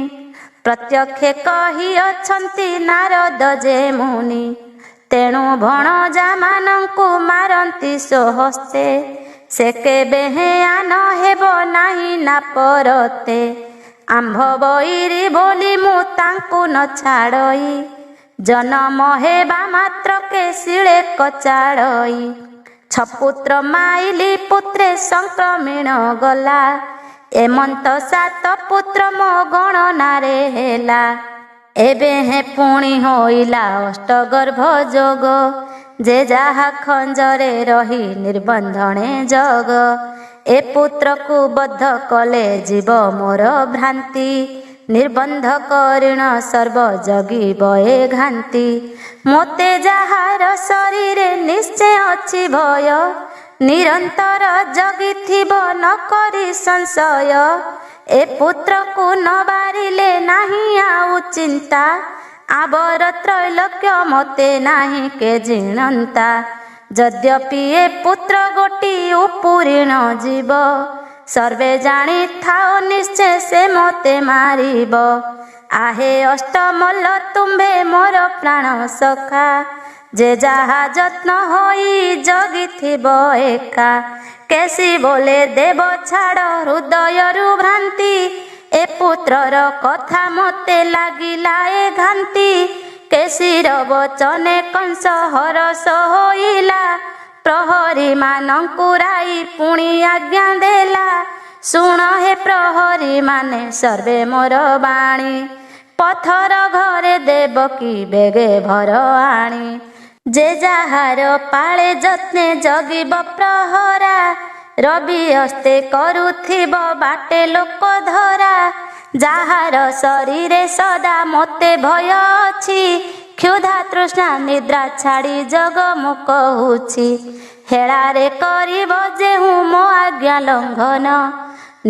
ପ୍ରତ୍ୟକ୍ଷେ କହିଅଛନ୍ତି ନାରଦ ଯେ ମୁନି। ତେଣୁ ଭଣଜା ମାନଙ୍କୁ ମାରନ୍ତି ସ୍ୱହସ୍ତେ। ସେ କେବେ ଆନ ହେବ ନାହିଁ ନା ପରତେ। ଆମ୍ଭ ବୈରୀ ବୋଲି ମୁଁ ତାଙ୍କୁ ନ ଛାଡ଼ଇ। ଜନମ ହେବା ମାତ୍ରକେ ଶିଳେ କଚାଡ଼ଇ। ଛପୁତ୍ର ମାଇଲି ପୁତ୍ରେ ସଂକ୍ରମିଣ ଗଲା। ଏମନ୍ତ 7 ପୁତ୍ର ମୋ ଗଣନାରେ ହେଲା। ଏବେ ପୁଣି ହୋଇଲା ଅଷ୍ଟଗର୍ଭ ଯୋଗ। ଯେ ଯାହା ଖଞ୍ଜରେ ରହି ନିର୍ବନ୍ଧଣେ ଜଗ। ଏ ପୁତ୍ରକୁ ବଦ୍ଧ କଲେ ଯିବ ମୋର ଭ୍ରାନ୍ତି। ନିର୍ବନ୍ଧ କରିଣ ସର୍ବ ଜଗିବ ଏ ଘାନ୍ତି। ମୋତେ ଯାହାର ଶରୀରେ ନିଶ୍ଚୟ ଅଛି ଭୟ। ନିରନ୍ତର ଜଗିଥିବ ନ କରି ସଂଶୟ। ଏ ପୁତ୍ରକୁ ନ ବାରିଲେ ନାହିଁ ଆଉ ଚିନ୍ତା। ଆବର ତ୍ରୈଲୋକ୍ୟ ମୋତେ ନାହିଁ କେ ଜିଣନ୍ତା। ଯଦ୍ୟପି ଏ ପୁତ୍ର ଗୋଟି ଉପୂରିଣ ଯିବ। ସର୍ବେ ଜାଣିଥାଅ ନିଶ୍ଚୟ ସେ ମୋତେ ମାରିବ। ଆହେ ଅଷ୍ଟମଲ୍ଲ ତୁମ୍ଭେ ମୋର ପ୍ରାଣ ସଖା। ଯେ ଯାହା ଯତ୍ନ ହୋଇ ଜଗିଥିବ ଏକା। କେସି ବୋଲେ ଦେବ ଛାଡ଼ ହୃଦୟରୁ ଭ୍ରାନ୍ତି। ଏ ପୁତ୍ରର କଥା ମୋତେ ଲାଗିଲା ଏ ଘାନ୍ତି। କେଶିର ବଚନେ କଂସ ହରସ ହୋଇଲା। ପ୍ରହରୀ ମାନଙ୍କୁ ରାଇ ପୁଣି ଆଜ୍ଞା ଦେଲା। ଶୁଣ ହେ ପ୍ରହରୀ ମାନେ ସର୍ବେ ମୋର ବାଣୀ। ପଥର ଘରେ ଦେବକୀ ବେଗେ ଭର ଆଣି। ଯେ ଯାହାର ପାଳେ ଯତ୍ନେ ଜଗିବ ପ୍ରହରା। ରବି ହସ୍ତେ କରୁଥିବ ବାଟେ ଲୋକ ଧରା। ଯାହାର ଶରୀରେ ସଦା ମୋତେ ଭୟ ଅଛି। କ୍ଷୁଧା ତୃଷ୍ଣା ନିଦ୍ରା ଛାଡ଼ି ଜଗ ମୁଁ କହୁଛି। ହେଳାରେ କରିବ ଯେହୁ ମୋ ଆଜ୍ଞା ଲଙ୍ଘନ।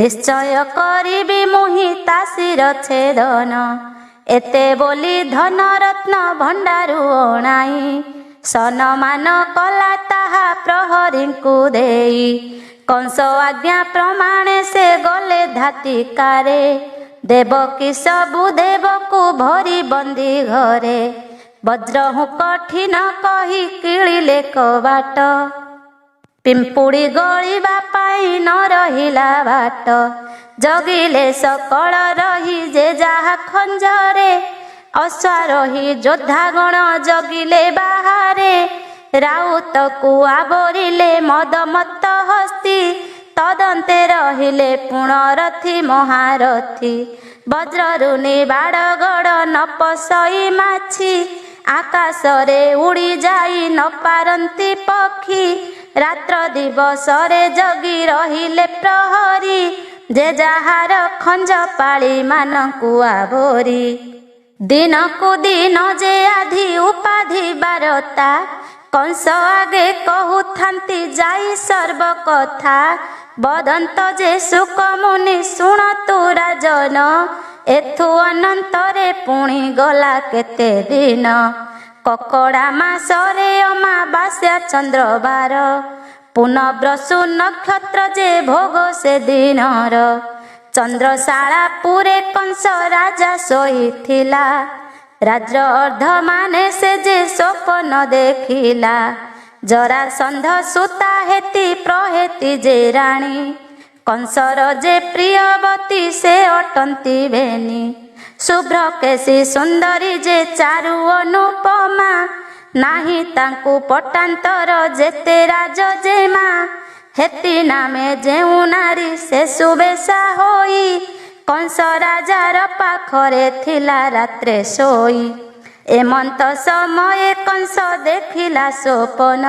ନିଶ୍ଚୟ କରିବି ମୁହିଁ ତାସିର ଛେଦନ। ଏତେ ବୋଲି ଧନ ରତ୍ନ ଭଣ୍ଡାରୁ ଅଣାଇ। ସମ୍ମାନ କଲା ତାହା ପ୍ରହରୀଙ୍କୁ ଦେଇ। କଂସ ଆଜ୍ଞା ପ୍ରମାଣେ ସେ ଗଲେ ଧାତିକାରେ। ଦେବକୀ ସବୁ ଦେବକୁ ଭରି ବନ୍ଦୀ ଘରେ। ବଜ୍ରହୁ କଠିନ କହି କିଳିଲେ କବାଟ। ପିମ୍ପୁଡ଼ି ଗଳିବା ପାଇଁ ନ ରହିଲା ବାଟ। ଜଗିଲେ ସକଳ ରହି ଯେ ଯାହା ଖଞ୍ଜରେ। ଅଶ୍ୱାରୋହୀ ଯୋଦ୍ଧାଗଣ ଜଗିଲେ ବାହାରେ। ରାଉତକୁ ଆବରିଲେ ମଦମତ୍ତ ହସ୍ତି। ତଦନ୍ତେ ରହିଲେ ପୁଣରଥି ମହାରଥୀ। ବଜ୍ରରୁ ନିବାଡ଼ ଗଡ଼ ନ ପଶଇ ମାଛି, ଆକାଶରେ ଉଡ଼ି ଯାଇ ନ ପାରନ୍ତି ପକ୍ଷୀ। ରାତ୍ର ଦିବସରେ ଜଗି ରହିଲେ ପ୍ରହରୀ, ଯେ ଯାହାର ଖଞ୍ଜ ପାଳି ମାନଙ୍କୁ ଆବୋରି। ଦିନକୁ ଦିନ ଯେ ଆଧି ଉପାଧି ବାରତା, କଂସ ଆଗେ କହୁଥାନ୍ତି ଯାଇ ସର୍ବ କଥା। ବଦନ୍ତ ଯେ ସୁକ ମୁନି ଶୁଣତୁ ରାଜନ, ଏଥୁ ଅନନ୍ତରେ ପୁଣି ଗଲା କେତେ ଦିନ। କକଡ଼ା ମାସରେ ଅମାବାସ୍ୟା ଚନ୍ଦ୍ରବାର, ପୁନବ୍ରସୁ ନକ୍ଷତ୍ର ଯେ ଭୋଗ ସେ ଦିନର। ଚନ୍ଦ୍ରଶାଳାପୁରେ କଂସ ରାଜା ଶୋଇଥିଲା, ରାଜ୍ର ଅର୍ଦ୍ଧ ମାନେ ସେ ଯେ ସ୍ୱପ୍ନ ଦେଖିଲା। ଜରାସନ୍ଧ ସୁତା ହେତି ପ୍ରହେତି ଯେ ରାଣୀ, କଂସର ଯେ ପ୍ରିୟବତୀ ସେ ଅଟନ୍ତି ବେନି। ଶୁଭ୍ର କେଶୀ ସୁନ୍ଦରୀ ଯେ ଚାରୁ ଅନୁପମା, ନାହିଁ ତାଙ୍କୁ ପଟାନ୍ତର ଯେତେ ରାଜଜେମା। ହେତି ନାମେ ଯେଉଁ ନାରୀ ସେ ସୁବେଶା ହୋଇ, କଂସ ରାଜାର ପାଖରେ ଥିଲା ରାତ୍ରେ ଶୋଇ। ଏମନ୍ତ ସମୟେ କଂସ ଦେଖିଲା ସ୍ୱପନ,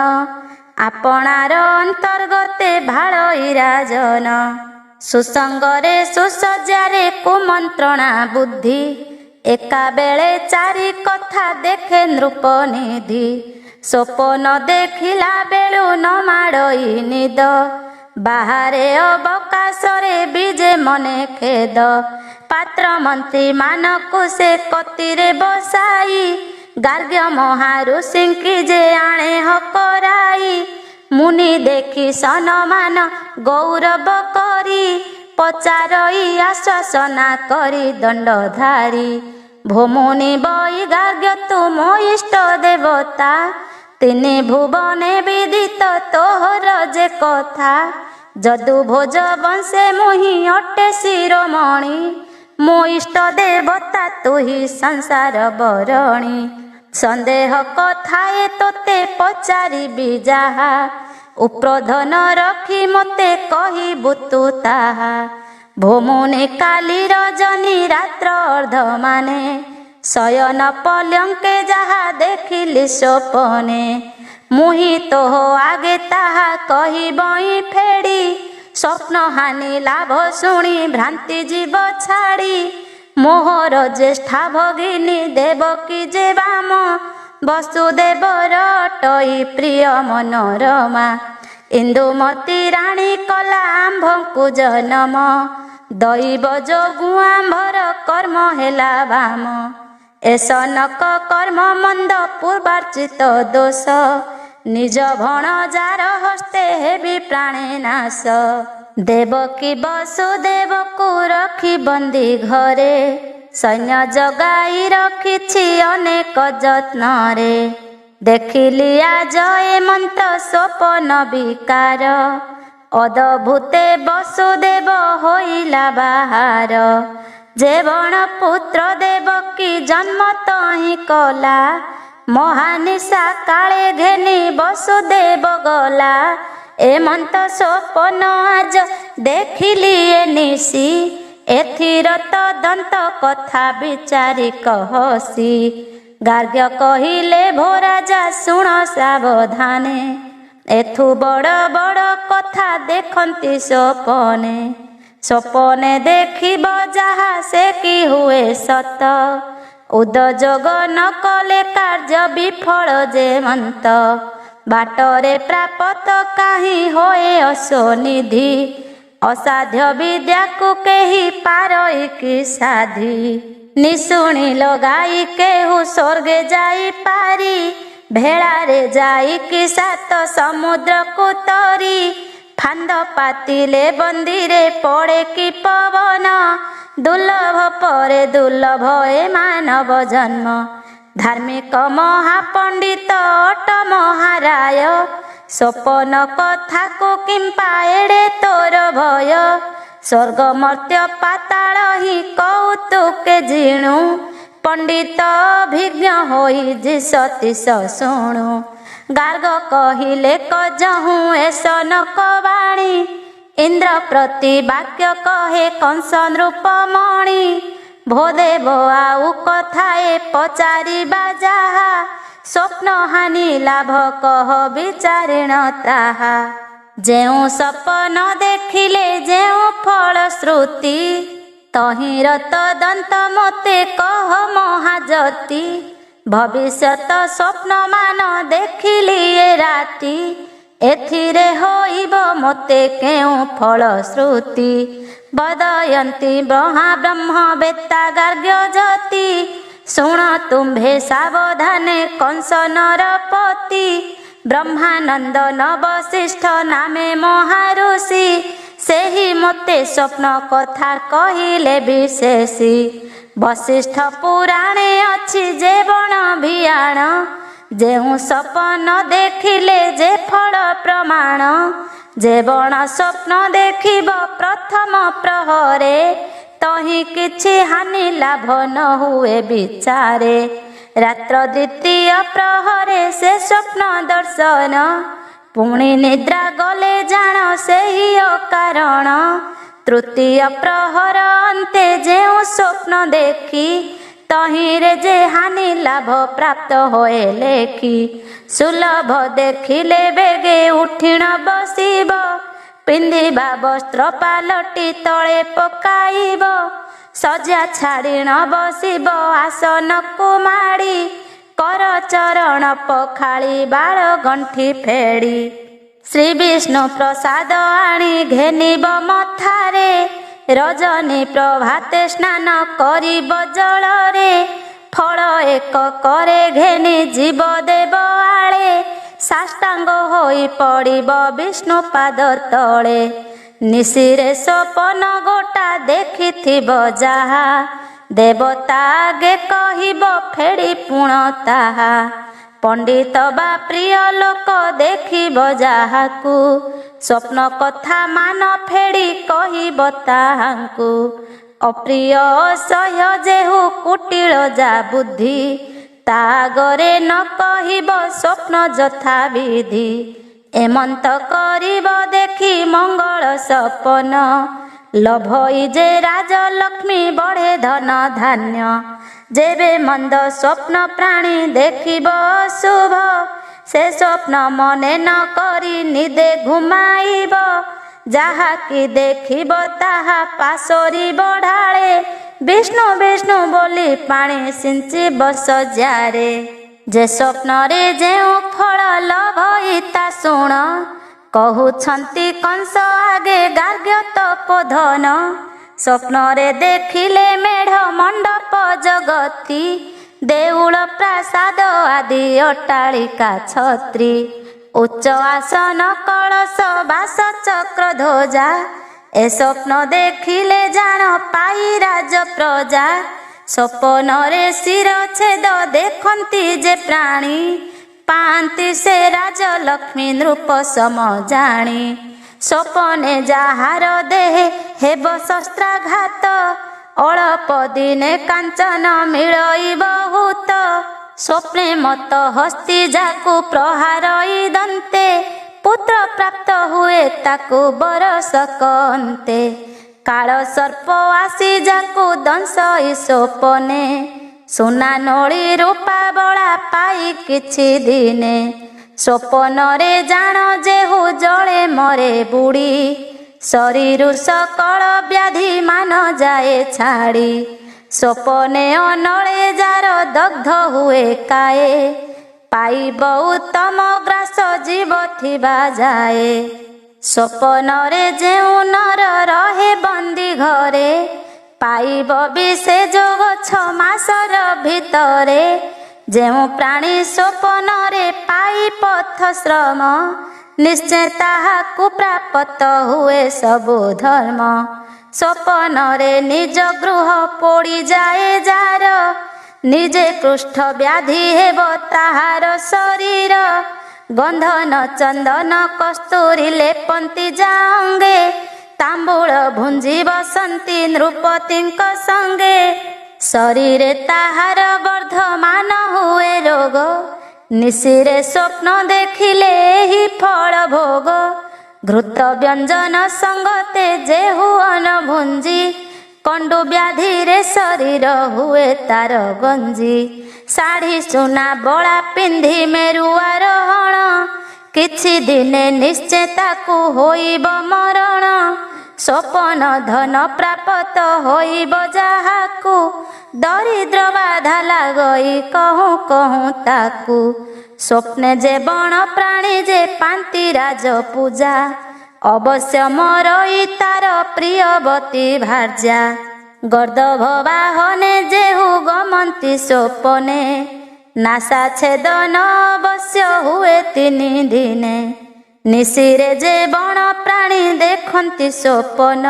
ଆପଣାର ଅନ୍ତର୍ଗତେ ଭାଳଇ ରାଜନ। ସୁସଙ୍ଗରେ ସୁସଜ୍ଜାରେ କୁମନ୍ତ୍ରଣା ବୁଦ୍ଧି, ଏକାବେଳେ ଚାରି କଥା ଦେଖେ ନୃପନିଧି। ସ୍ୱପନ ଦେଖିଲା ବେଳୁ ନ ମାଡ଼ଇ ନିଦ, ବାହାରେ ଅବକାଶରେ ବିଜେ ମନେ ଖେଦ। ପାତ୍ର ମନ୍ତ୍ରୀ ମାନଙ୍କୁ ସେ କତିରେ ବସାଇ, ଗାର୍ଗ୍ୟ ମହାଋଷିଙ୍କି ଯେ ଆଣେ ହକରାଇ। ମୁନି ଦେଖି ସନମାନ ଗୌରବ କରି, ପଚାରଇ ଆଶ୍ୱାସନା କରି ଦଣ୍ଡଧାରୀ। ଭୋମୁନି ବଇ ଗାର୍ଗ୍ୟ ତୁମ ଇଷ୍ଟ ଦେବତା, ତିନି ଭୁବନେ ବିଦିତ ତୋହର ଯେ କଥା। ଯଦୁ ଭୋଜ ବଂଶେ ମୁହିଁ ଅଟେ ଶିରୋମଣି, ମୋ ଇଷ୍ଟ ଦେବତା ତୁହି ସଂସାର ବରଣୀ। ସନ୍ଦେହ କଥାଏ ତୋତେ ପଚାରିବି ଯାହା, ଉପ୍ରୋଧନ ରଖି ମୋତେ କହିବୁ ତୁ ତାହା। ଭୋମୁନି କାଲି ରଜନୀ ରାତ୍ର ଅର୍ଦ୍ଧ ମାନେ, ଶୟନ ପଲ୍ୟଙ୍କେ ଯାହା ଦେଖିଲି ସ୍ୱପନେ। ମୁହିଁ ତୋହ ଆଗେ ତାହା କହିବଇ ଫେଡ଼ି, ସ୍ୱପ୍ନ ହାନି ଲାଭ ଶୁଣି ଭ୍ରାନ୍ତି ଯିବ ଛାଡ଼ି। ମୋହର ଜ୍ୟେଷ୍ଠା ଭଗିନୀ ଦେବକୀ ଯେ ବାମ, ବସୁଦେବର ଅଟଇ ପ୍ରିୟ ମନୋରମା। ଇନ୍ଦୁମତୀ ରାଣୀ କଲା ଆମ୍ଭଙ୍କୁ ଜନମ, ଦୈବ ଯୋଗୁଁ ଆମ୍ଭର କର୍ମ ହେଲା ବାମ। ଏ ସନକ କର୍ମ ମନ୍ଦ ପୂର୍ବାର୍ଚିତ ଦୋଷ, ନିଜ ଭଣଜାର ହସ୍ତେ ହେବି ପ୍ରାଣେ ନାଶ। ଦେବକୀ ବସୁଦେବକୁ ରଖି ବନ୍ଦୀ ଘରେ, ସୈନ୍ୟ ଜଗାଇ ରଖିଛି ଅନେକ ଯତ୍ନରେ। ଦେଖିଲି ଆଜ ଏମନ୍ତ ସ୍ୱପନ ବିକାର, ଅଦଭୁତେ ବସୁଦେବ ହୋଇଲା ବାହାର। ଯେ ବଣ ପୁତ୍ର ଦେବକୀ ଜନ୍ମ ତହିଁ କଲା, ମହାନିଶା କାଳେ ଘେନି ବସୁଦେବ ଗଲା। ଏମନ୍ତ ସ୍ୱପନ ଆଜ ଦେଖିଲି ଏ ନିଶି, ଏଥିର ତଦନ୍ତ କଥା ବିଚାରି କହସି। ଗାର୍ଗ୍ୟ କହିଲେ ଭୋ ରାଜା ଶୁଣ ସାବଧାନେ, ଏଥୁ ବଡ଼ ବଡ଼ କଥା ଦେଖନ୍ତି ସ୍ୱପନେ। ସ୍ୱପନେ ଦେଖିବ ଯାହା ସେ କି ହୁଏ ସତ, ଉଦଯୋଗ ନ କଲେ କାର୍ଯ୍ୟ ବିଫଳ ଯେମନ୍ତ। ବାଟରେ ପ୍ରାପତ କାହିଁ ହୋଏ ଅଶ୍ୱନିଧି, ଅସାଧ୍ୟ ବିଦ୍ୟାକୁ କେହି ପାରଇ କି ସାଧି। ନିଶୁଣି ଲଗାଇ କେହୁ ସ୍ୱର୍ଗେ ଯାଇ ପାରି, ଭେଳାରେ ଯାଇକି ସାତ ସମୁଦ୍ରକୁ ତରି। ଫାନ୍ଦ ପାତିଲେ ବନ୍ଦିରେ ପଡ଼େ କି ପବନ, ଦୁର୍ଲଭ ପରେ ଦୁର୍ଲଭ ଏ ମାନବ ଜନ୍ମ। ଧାର୍ମିକ ମହାପଣ୍ଡିତ ଅଟ ମହାରାୟ, ସ୍ୱପନ କଥାକୁ କିମ୍ପା ଏଡ଼େ ତୋର ଭୟ। ସ୍ୱର୍ଗ ମର୍ତ୍ତ୍ୟ ପାତାଳ ହିଁ କୌତୁକେ ଜିଣୁ, ପଣ୍ଡିତ ଅଭିଜ୍ଞ ହୋଇ ସତୀଶ ଶୁଣୁ। ଗାର୍ଗ କହିଲେ କଜହୁଁ ଏ ସନକ ବାଣୀ, इंद्र प्रति वाक्य कहे कंस नृपमणि भोदेव आउ कथाए पचारिबा जाहा स्वप्न हानि लाभ कह विचारिण ताहा जेउ सपन देखिले जेउ फल श्रुति तहिर तदंत मते कह महाजति भविष्यत स्वप्न मान देखिली ए राति एथिरे होइब मते केउ फल श्रुति बदयन्ति ब्रह्मा ब्रह्म बेत्ता गार्ग्य जति शुण तुम्भे सावधाने कंस नरपति ब्रह्मानंद नवशिष्ठ नामे महाऋषि सेहि मते स्वप्न कथा कहिले विशेषी वशिष्ठ पुराणे अछि जे बण भियाण जेउ सपन देखिले जे फल प्रमाण जे बण स्वप्न देखिब प्रथम प्रहरे तहि किछि हानि लाभ न हुए विचारे रात्र द्वितीय प्रहरे से स्वप्न दर्शन पुणी निद्रा गले जान सेहि कारण तृतीय प्रहर अंते जेउ स्वप्न देखी तहिरे जे हानि लाभ प्राप्त होए लेखी सुलभ देखिले बेगे उठिण बसिब पिंधिबा वस्त्र पालटी तले पकाइब सज्जा छाड़िण बसिब आसन कुमाड़ी कर चरण पखाड़ी बाळ गंठी फेड़ी श्री विष्णु प्रसाद आनी घेनिब मथारे रजनी प्रभाते स्नान करिब जलरे फल एक करे घेनि जीव देव आळे साष्टांग होई पड़िब विष्णु पाद तले निशिरे सपन गोटा देखिथिब जाहा देवता आगे कहिब फेड़ी पुण ताहा पंडित बा प्रिय लोक देखिब जाहाकू स्वप्न कथा मान फेड़ी कहिब ताहांकू अप्रिय असह्य जेहु कुटिल जा बुद्धि तागरे न कहिब स्वप्न यथा विधि एमंत करिब देखि मंगल सपन लभई जे राजलक्ष्मी बढ़े धन धान्य जेबे मंद स्वप्न प्राणी देखिब शुभ से स्वप्न मने न करी निदे घुमाइब जहा कि देखिब ताहा पासोरी बढ़ाळे विष्णु विष्णु बोली पानी सिंची बस जारे जे स्वप्न रे जेउ फल लभई ता शुण कहउछंती कंस आगे गार्ग्य तपोधन स्वप्न रे देखिले मेढ़ मंडप जगती देउल प्रासाद आदि अट्टालिका छत्री उच्च आसन कलश बास चक्र ध्वजा ए स्वप्न देखिले जान पाई राज प्रजा स्वप्न रे शिर छेद देखंती जे प्राणी पांति से राजलक्ष्मी नृप सम जानी स्वपने जाहार देहे हेब शस्त्राघात अल्प दिने कांचन मिलई बहुत स्वप्ने मत हस्ती जाकु प्रहारई दंते पुत्र प्राप्त हुए ताकु बरसक अंते काल सर्प आसी जाकु दंशई स्वपने सुना नोली रूपा बड़ा पाई किछि दिने स्वप्न रे जान जेहु जले मरे बुड़ी शरीर सकल व्याधि मान जाए छाड़ी स्वप्ने अनले जार दग्ध हुए काए पाइब उत्तम ग्रास जीव थिबा जाए स्वप्न रे जेउ नर रहे बंदी घरे पाइब विशेष गछ मासर भितरे जेउ प्राणी स्वप्न रे पाई पथ श्रम निश्चय ताहाकु प्राप्त हुए सबु धर्म स्वप्न रे निज गृह पोड़ी जाए जार निजे कुष्ठ व्याधि हेब ताहार शरीर गंधन चंदन कस्तूरी लेपंती जांगे तांबूल भुंजी बसंती नृपतिंक संगे शरीरे ताहार वर्धमान हुए रोग निशिरे स्वप्न देखिले ही फल भोग ଘୃତ ବ୍ୟଞ୍ଜନ ସଙ୍ଗତେ ଯେହୁ ଅନ ଭୁଞ୍ଜି କଣ୍ଡୁ ବ୍ୟାଧିରେ ଶରୀର ହୁଏ ତାର ଗଞ୍ଜି। ଶାଢ଼ୀ ସୁନା ବଳା ପିନ୍ଧି ମେରୁଆରୋହଣ କିଛି ଦିନେ ନିଶ୍ଚେ ତାକୁ ହୋଇବ ମରଣ। ସ୍ୱପନ ଧନ ପ୍ରାପ୍ତ ହୋଇବ ଯାହାକୁ ଦରିଦ୍ର ବାଧା ଲାଗଇ କହୁଁ କହୁଁ ତାକୁ। ସ୍ୱପ୍ନେ ଯେ ବଣ ପ୍ରାଣୀ ଯେ ପାନ୍ତି ରାଜ ପୂଜା ଅବଶ୍ୟ ମରଇ ତାର ପ୍ରିୟବତୀ ଭାର୍ଯ୍ୟା। ଗର୍ଦ୍ଦଭ ବାହନେ ଯେହୁ ଗମନ୍ତି ସ୍ୱପନେ ନାସା ଛେଦନ ଅବଶ୍ୟ ହୁଏ ତିନି ଦିନେ। ନିଶିରେ ଯେ ବଣ ପ୍ରାଣୀ ଦେଖନ୍ତି ସ୍ୱପନ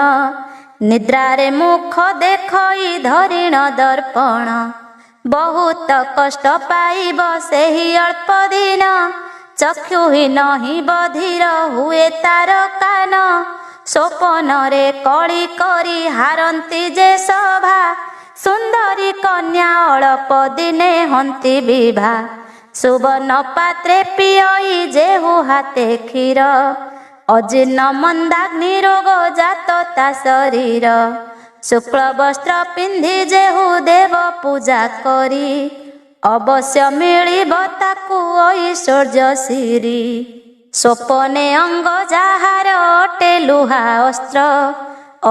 ନିଦ୍ରାରେ ମୁଖ ଦେଖଇ ଧରିଣ ଦର୍ପଣ। ବହୁତ କଷ୍ଟ ପାଇବ ସେହି ଅଳ୍ପ ଦିନ ଚକ୍ଷୁହୀନ ହିଁ ବଧିର ହୁଏ ତାର କାନ। ସ୍ୱପନରେ କଳି କରି ହାରନ୍ତି ଯେ ସଭା ସୁନ୍ଦରୀ କନ୍ୟା ଅଳପ ଦିନେ ହନ୍ତି ବିଭା। ସୁବର୍ଣ୍ଣ ପାତ୍ରେ ପିଅଇ ଯେହୁ ହାତେ କ୍ଷୀର ଅଜୀର୍ଣ୍ଣ ମନ୍ଦାଗ୍ନି ରୋଗ ଜାତ ତା ଶରୀର। ଶୁକ୍ଳ ବସ୍ତ୍ର ପିନ୍ଧି ଯେହୁ ଦେବ ପୂଜା କରି ଅବଶ୍ୟ ମିଳିବ ତାକୁ ଐଶ୍ୱର୍ଯ୍ୟ ସିରି। ସ୍ୱପନେ ଅଙ୍ଗ ଯାହାର ଅଟେ ଲୁହା ଅସ୍ତ୍ର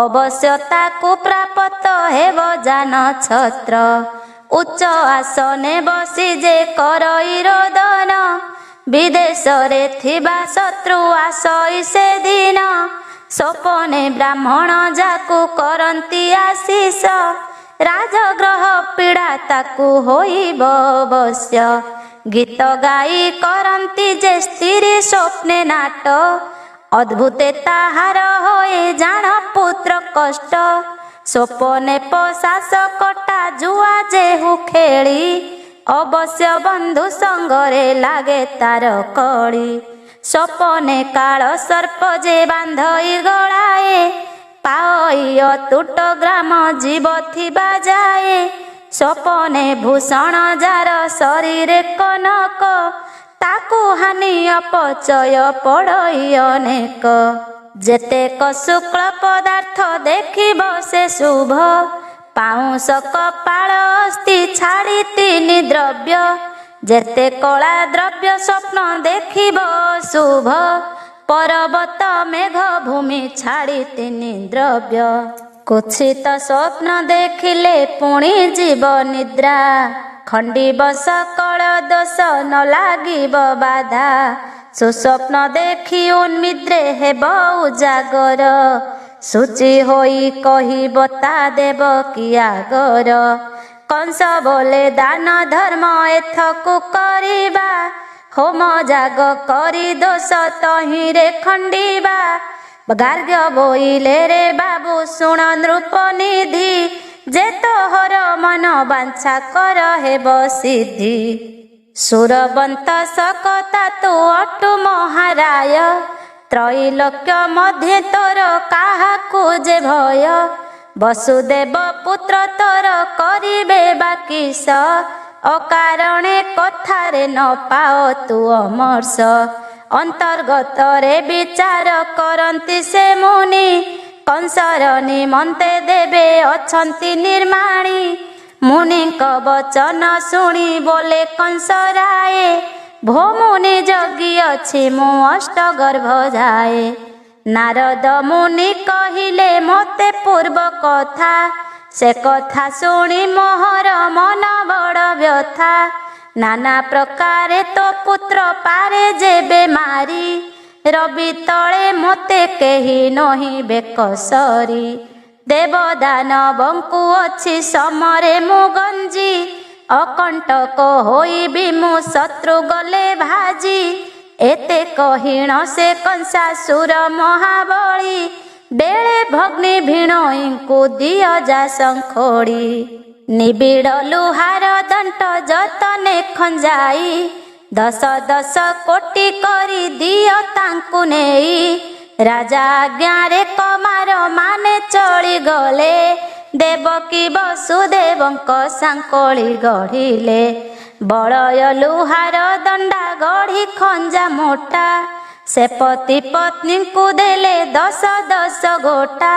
ଅବଶ୍ୟ ତାକୁ ପ୍ରାପ୍ତ ହେବ ଯାନ ଛତ୍ର। ଉଚ୍ଚ ଆସନେ ବସି ଯେ କରଇ ରୋଦନ ବିଦେଶରେ ଥିବା ଶତ୍ରୁ ଆସଇ ସେଦିନ। ସ୍ୱପନେ ବ୍ରାହ୍ମଣ ଯାକୁ କରନ୍ତି ଆଶିଷ ରାଜଗ୍ରହ ପୀଡ଼ା ତାକୁ ହୋଇବ ଅବଶ୍ୟ। ଗୀତ ଗାଇ କରନ୍ତି ଯେ ସ୍ତ୍ରୀ ସ୍ୱପ୍ନେ ନାଟ ଅଦ୍ଭୁତେ ତାହାର ହୋଏ ଜାଣ ପୁତ୍ର କଷ୍ଟ। ସ୍ୱପନେ ପଶାସ କଟା ଜୁଆ ଯେହୁ ଖେଳି ଅବଶ୍ୟ ବନ୍ଧୁ ସଙ୍ଗରେ ଲାଗେ ତାର କଳି। ସ୍ୱପନେ କାଳ ସର୍ପ ଯେ ବାନ୍ଧଇ ଗଳାଏ ପାଇ ଅତୁଟ ଗ୍ରାମ ଜୀବ ଥିବା ଯାଏ। ସ୍ୱପନେ ଭୂଷଣ ଯାର ଶରୀରେ କନକ ତାକୁ ହାନି ଅପଚୟ ପଡ଼ଇ ଅନେକ। ଯେତେକ ଶୁକ୍ଳ ପଦାର୍ଥ ଦେଖିବ ସେ ଶୁଭ ପାଉଁଶ କପାଳ ଅସ୍ଥି ଛାଡ଼ି ତିନି ଦ୍ରବ୍ୟ। ଯେତେ କଳା ଦ୍ରବ୍ୟ ସ୍ୱପ୍ନ ଦେଖିବ ଶୁଭ ପର୍ବତ ମେଘ ଭୂମି ଛାଡ଼ି ତିନି ଦ୍ରବ୍ୟ। କୁତ୍ସିତ ସ୍ୱପ୍ନ ଦେଖିଲେ ପୁଣି ଯିବ ନିଦ୍ରା ଖଣ୍ଡିବ ସକଳ ଦୋଷ ନ ଲାଗିବ ବାଧା। ସୁସ୍ୱପ୍ନ ଦେଖି ଉନ୍ମିଦ୍ରେ ହେବ ଉଜାଗର ସୂଚି ହୋଇ କହିବ ତା ଦେବ କି ଆଗର। କଂସ ବୋଲେ ଦାନ ଧର୍ମ ଏଥକୁ କରିବା ହୋମ ଯାଗ କରି ଦୋଷ ତହିଁରେ ଖଣ୍ଡିବା। ଗାର୍ଗ୍ୟ ବୋଇଲେ ରେ ବାବୁ ଶୁଣ ନୃପ ନିଧି ଯେ ତୋହର ମନ ବାଞ୍ଛା କର ହେବ ସିଦ୍ଧି। ସୁରବନ୍ତ ଶକତା ତୁ ଅଟୁ ମହାରାୟ ତ୍ରୈଲୋକ୍ୟ ମଧ୍ୟେ ତୋର କାହାକୁ ଯେ ଭୟ। ବସୁଦେବ ପୁତ୍ର ତୋର କରିବେ ବାକିସ ଅକାରଣେ କଥାରେ ନ ପାଅ ତୁ ଅମର୍ଷ। ଅନ୍ତର୍ଗତରେ ବିଚାର କରନ୍ତି ସେ ମୁନି କଂସର ନିମନ୍ତେ ଦେବେ ଅଛନ୍ତି ନିର୍ମାଣୀ। ମୁନିଙ୍କ ବଚନ ଶୁଣି ବୋଲେ କଂସ ରାଏ ଭୋମୁନି ଜଗି ଅଛି ମୁଁ ଅଷ୍ଟଗର୍ଭ ଯାଏ। ନାରଦ ମୁନି କହିଲେ ମୋତେ ପୂର୍ବ କଥା ସେ କଥା ଶୁଣି ମୋହର ମନ ବଡ଼ ବ୍ୟଥା। ନାନା ପ୍ରକାରେ ତୋ ପୁତ୍ର ପାରେ ଯେବେ ମାରି ରବି ତଳେ ମୋତେ କେହି ନହିଁ ବେକ ସରି। ଦେବଦାନବଙ୍କୁ ଅଛି ସମରେ ମୁଁ ଗଞ୍ଜି ଅକଣ୍ଟକ ହୋଇବି ମୁଁ ଶତ୍ରୁ ଗଲେ ଭାଜି। ଏତେ କହିଣ ସେ କଂସାସୁର ମହାବଳୀ ବେଳେ ଭଗ୍ନି ଭିଣୋଇଙ୍କୁ ଦିଅ ଯା ଶଙ୍ଖୋଡ଼ି। ନିବିଡ଼ ଲୁହାର ଦଣ୍ଟ ଯତନେ ଖଞ୍ଜାଇ 10 କୋଟି କରି ଦିଅ ତାଙ୍କୁ ନେଇ। ରାଜା ଆଜ୍ଞାରେ କମାର ମାନେ ଚଳିଗଲେ ଦେବକୀ ବସୁଦେବଙ୍କ ସାଙ୍କୋଳି ଗଢ଼ିଲେ। ବଳୟ ଲୁହାର ଦଣ୍ଡା ଗଢ଼ି ଖଞ୍ଜା ମୋଟା से पति पत्नी को देले 10 गोटा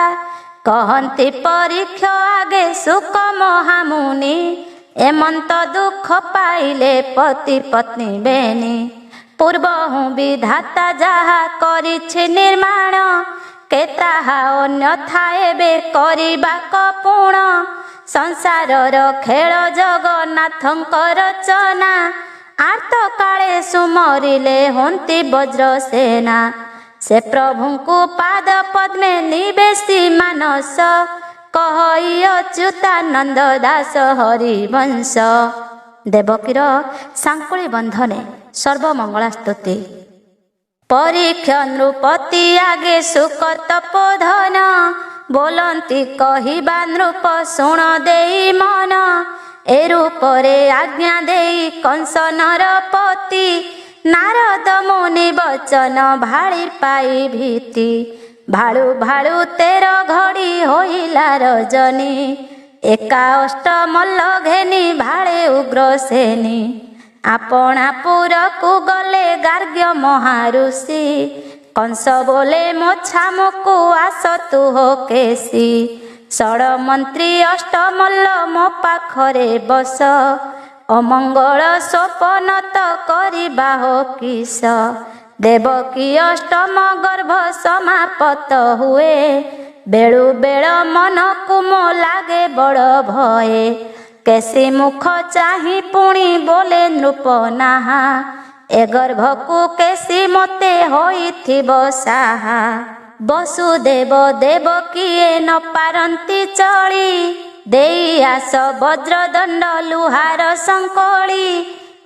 कहती परीक्षा आगे सुख महामुनि एमंत दुख पाइले पति पत्नी बेनी पूर्व हूँ विधाता जहा करिछि निर्माण के ताहा अन्य थाए बे करिबा कपूर्ण संसारर खेल जगन्नाथଙ୍କ रचना आर्त काले सुमरिले हंती वज्र सेना से प्रभुଙ୍କୁ पाद पद्मे निवेशी मानस कहि अच्युतानंद दास हरिवंश। देवकीर सांकुली बंधने सर्वमंगला स्तुति। परीक्षा नृपति आगे सुख तपोधन बोलती कहवा नृप शुण देई मन ए रूपरे आज्ञा देई कंस नरपति नारद मुनि वचन भाड़ी पाई भीति भाड़ू भाड़ू 13 घड़ी होइला रजनी एका अष्टमल्ल घेनी भाड़े उग्र सेनी आपणा पुरकु गले गार्ग्य महाऋषि कंस बोले मो छामुकु आस तु हो केसी षड मंत्री अष्टमल्ल मो पाखरे बस अमंगल स्वपन त करिबा हो किस देवकी अष्टम गर्भ समापत हुए बेलु बेल मन को मो लागे बड़ भये केसी मुख चाही पुणी बोले नृप नाहा ए गर्भ को केसी मते होइथिब साहा वसुदेव देवकीए न पारंती चली देई आस वज्रदंड लुहार संकली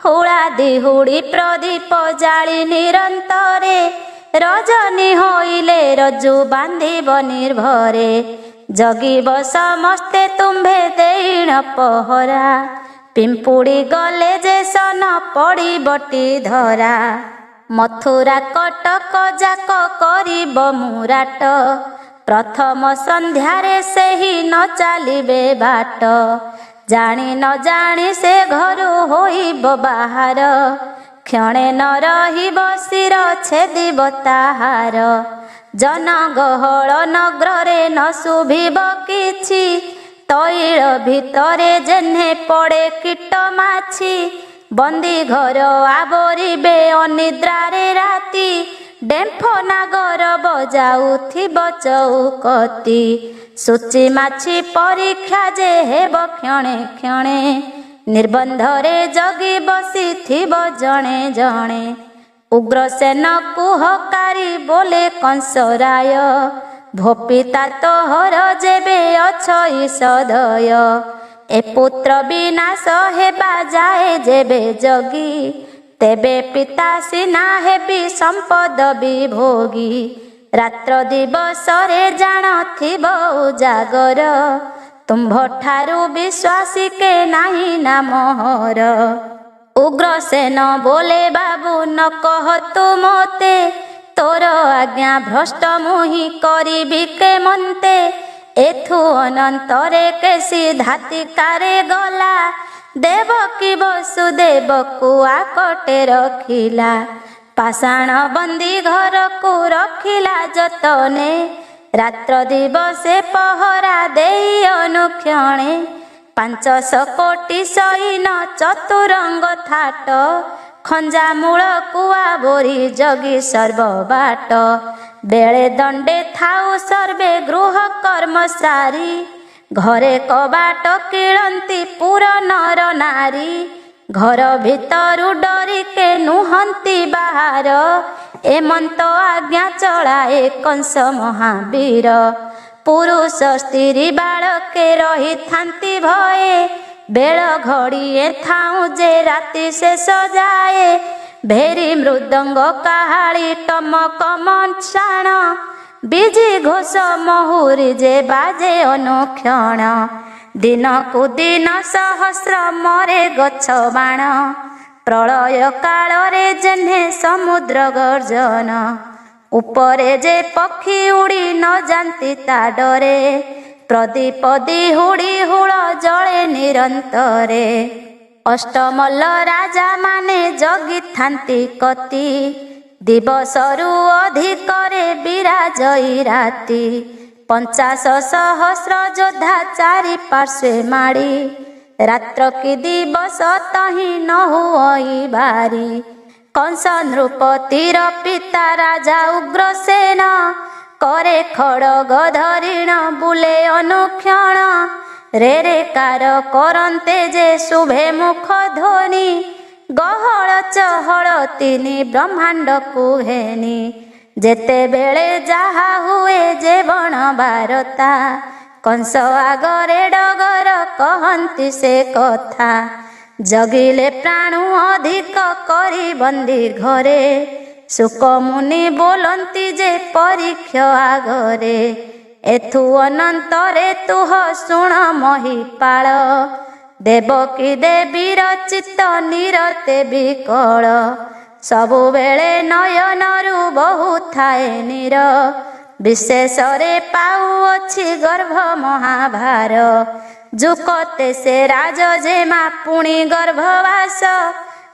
हुड़ादी हुड़ी प्रदीप जाली निरंतरे रजनी होइले रज्जु बांधिब निर्भरे जगिब समस्ते तुम्भे देण पहरा पिंपुड़ी गले जे सन पड़ी बटी धरा मथुरा कटक जाक करिब मुराट प्रथम संध्यारे से ही न चलिबे बाट जानी न जानी से घरु होइब बाहार क्षणे न रहिब शिर छेदिब ताहार जनगहल नगरे न शुभिब किछि तैल भितरे जेन्हे पड़े कीट माछि बंदी घर आवरिबे अनिद्रारे राति डेम्फ नागर बजाउथिब चौकती सूची माछि परीक्षा जे हेब क्षणे क्षणे निर्बंधरे जगी बसिथिब जणे जणे उग्रसेन कुहकारी बोले कंसराय भोपिता तोहर जेबे अछई सदय ए पुत्र विनाश हेबा जाए जेबे जगी तेबे पिता सिना हेबी संपद विभोगी रात्र दिवसरे जाणथिब उजागर तुम्भ ठारू विश्वासी के नाही ना मोहर उग्रसेन बोले बाबू न कह तू मोते तोर आज्ञा भ्रष्ट मुहि करिबि के मन्ते एथु अनंतरे केसी धातिकारे गला देवकी वसुदेव को आकटे रखिला पाषाण बंदी घर को रखिला जतने रात्र दिवसे पहरा देई अनुक्षणे 500 कोटी सैन चतुरंग थाट खंजा मूल कुआ बोरी जगी सर्वबाट बेले दंडे थाउ सर्वे गृह कर्म सारी घरे कबाट किळंती पुर नर नारी घर भितरु डरिके नुहंती बाहर एमंत आज्ञा चलाए कंस महावीर पुरुष स्त्री बालके रही थांती भये बेल घड़िए थाऊ जे राति से सजाए भेरी मृदंग काहाली टमक मशाण बिजी घोष महुरी जे बाजे अनुक्षण दिन को दिन सहस्र मरे गछ बाण प्रलय कालरे जेन्हे समुद्र गर्जन उपरे जे पक्षी उड़ी न जानती ता डरे प्रदीप दिहुड़ी हुड़ जले निरंतरे अष्टमल्ल राजा माने जगी थांती कति ଦିବସରୁ ଅଧିକରେ ବିରାଜଇ ରାତି 50,000 ଯୋଦ୍ଧା ଚାରି ପାର୍ଶ୍ୱେ ମାଡ଼ି ରାତ୍ର କି ଦିବସ ତହିଁ ନ ହୁଅଇ ବାରି କଂସ ନୃପତିର ପିତା ରାଜା ଉଗ୍ରସେନ करे खड़ग धरिण बुले अनुक्षण रे रे कार करन्ते जे शुभे मुख ध्वनि गहळ चहळ तिनि ब्रह्मांड कुहेनी जेते बेले जाहा हुए जे बण बारता कंस आगरे डगर कहन्ति से कथा जगिले प्राणु अधिक करी बंदी घरे सुक मुनि बोलती जे परीक्षा आगरे एथु अनंतरे तुह शुण महिपाल देवकी देवीर चित्त निरते विकल सबु बेले नयनरु बहु थाए नीर विशेषरे पाउअछि गर्भ महाभार जुकते से राज जेमा पुणी गर्भवास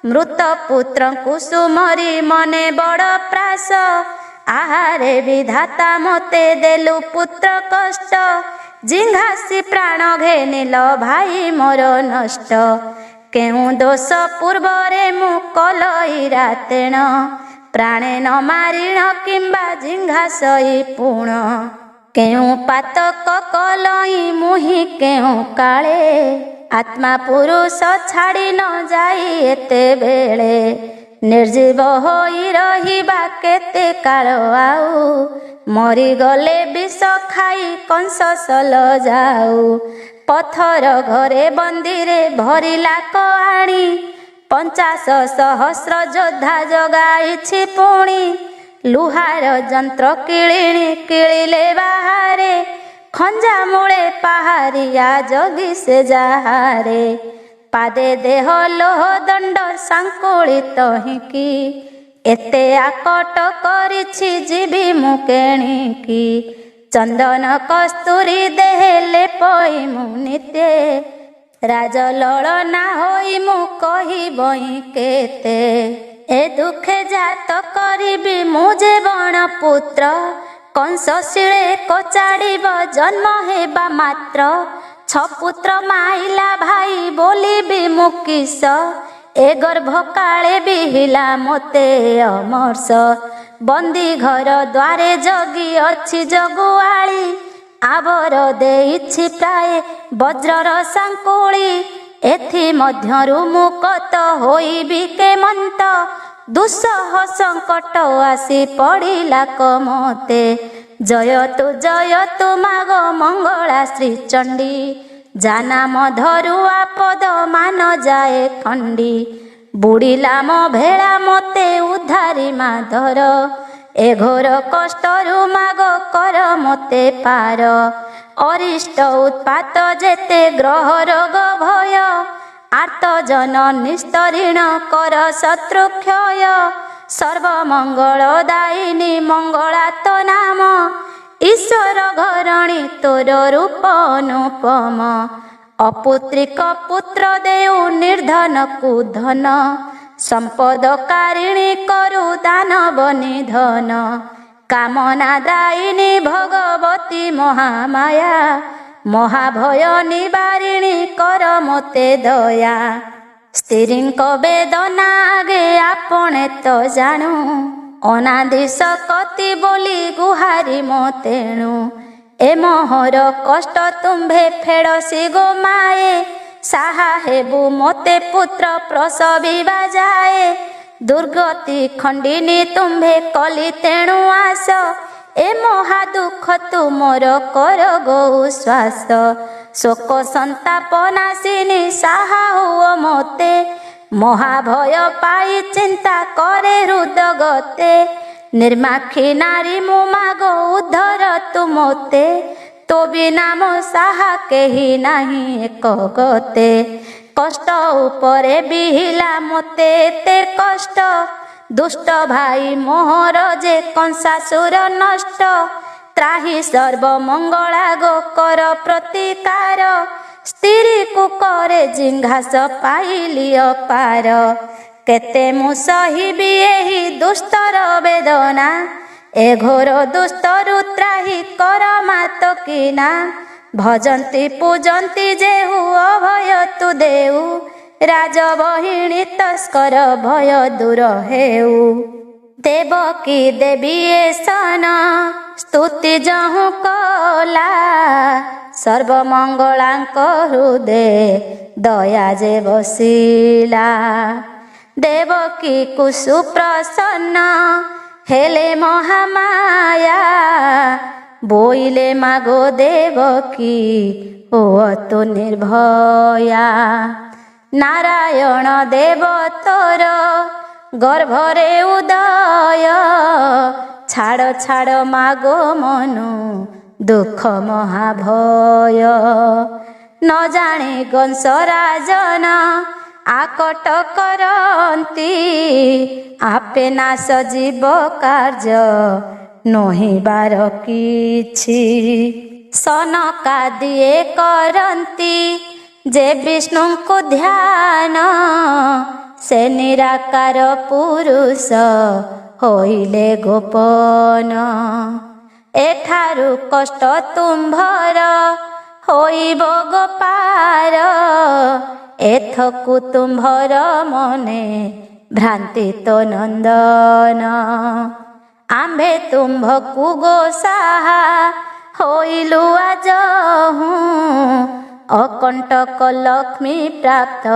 मृत पुत्र कुसुमरी मने बड़ प्रास आहारे विधाता मते देलु पुत्र कष्ट जिंघासी प्राण घेनिल भाई मोर नष्ट केउ दोष पूर्वरे मु कलईरा तेण प्राणे न मारिण किंबा जिंघासई पुण केउ पातक कलई मुहि केउ काले आत्मा पुरुष छाड़ी न जाई एते बेले निर्जीव होई रहिबा केते काल आउ मरी गले विष खाई कंस सल जाऊ पथर घरे बंदीरे भरिला कहाणी 50,000 योद्धा जगाइछि पुणी लुहार जंत्र किलिणी किलिले बाहारे खंजा मूले पहारिया जगी से जाहारे पादे देह लोह दंड सांकुलित हिकी एते आकट करिछि जीवी मु केणिकी चंदन कस्तूरी देहे लेपई मु नित्य राज ललना होई मु कहिबई केते ए दुखे जात करिबि मु जे बण पुत्र कंस शिळे कचाड़ीब जन्म हेबा मात्र छपुत्र माइला भाई बोलिबि मुकिस ए गर्भ काले बिहिला मते अमर्ष बंदी घर द्वारे जगी अछि जगुआली आबर देइछि प्राय वज्रर सांकुली एथि मध्यरु मुकत होइबि केमंत दुस्सह संकट आसी पड़िला कमते जयतु माग मंगला श्री चंडी जानाम धरु आपद मान जाए खंडी बुड़िला मो भेड़ा मते उद्धारी माधर ए घोर कष्टरु माग कर मते पार अरिष्ट उत्पात जेते ग्रह रोग भय आर्त जन निस्तरीण कर शत्रु क्षय सर्वमंगलदायिनी मंगला तो नाम ईश्वर घरणी तोर रूप अनुपम अपुत्रिक पुत्र देउ निर्धन को धन संपद कारिणी करु दानव निधन कामना दायिनी भगवती महामाया महाभय निवारिणी कर मते दया स्त्रीଙ୍କ वेदना आगे आपणे तो जानू अनादि सकति बोली गुहारी मोतेणु ए मोहर कष्ट तुम्भे फेड़सी गो माए साहा हेबु मोते पुत्र प्रसविबा जाए दुर्गति खंडिनी तुम्भे कली तेणु आस ए महा दुख तुमर कर गो श्वास शोक संताप नासिनी साहा हुओ मोते महाभय पाई चिंता करे हृदगते निर्माखी नारी मु मागो उद्धर तु मोते तो बिना मो साहा केही नाही एक गते कष्ट उपरे बिहिला मोते एते कष्ट दुष्ट भाई मोहर जे कंसासुर नष्ट त्राही सर्व मंगला गो कर प्रतिकार स्त्री को करे जिंघास पाइली अपार केते मु सहिबी एही दुष्टर वेदना ए घोर दुष्टरु त्राही कर मात किना भजन्ति पूजन्ति जेहु अभय तु देउ राजबहिणी तस्कर भय दूर हेउ देवकी देवी सन स्तुति जहु कला सर्वमंगलांक हृदय दया जे बसिला देवकी कुसु प्रसन्न हेले महामाया बोइले मागो देवकी होतु निर्भया नारायण देव तोर गर्भरे उदय छाड़ छाड़ मागो मनु दुख महाभय न जाने कंसराजन आकट करती आपे नाश जीव कार्य नहिबार किछि सनकादिए करती जे विष्णु को ध्यान से निराकार पुरुष होइले गोपन एठारु कष्ट तुम्भर होइब गोपार एथकु तुम्भर मने भ्रांति तो नंदन आम्भे तुम्भकु गोसाहा होइलु आजहु अकंटक लक्ष्मी प्राप्त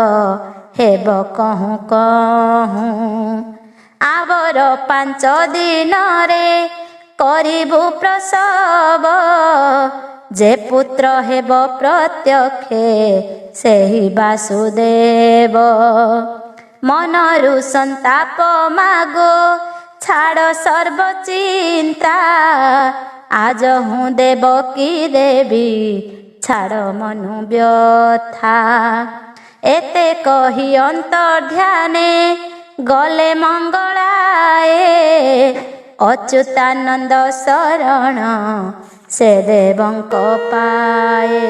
हेब कहूँ कहूँ आवर 5 दिन रे करिबु प्रसव जे पुत्र हेब प्रत्यक्षे सेहि वासुदेव मनरु संताप मागो छाड़ सर्व चिंता आज हूँ देवकी देवी छाड़ मनु व्यथा एते कही अंतर ध्याने गले मंगलाए अच्युतानंद शरण से देवंक पाए।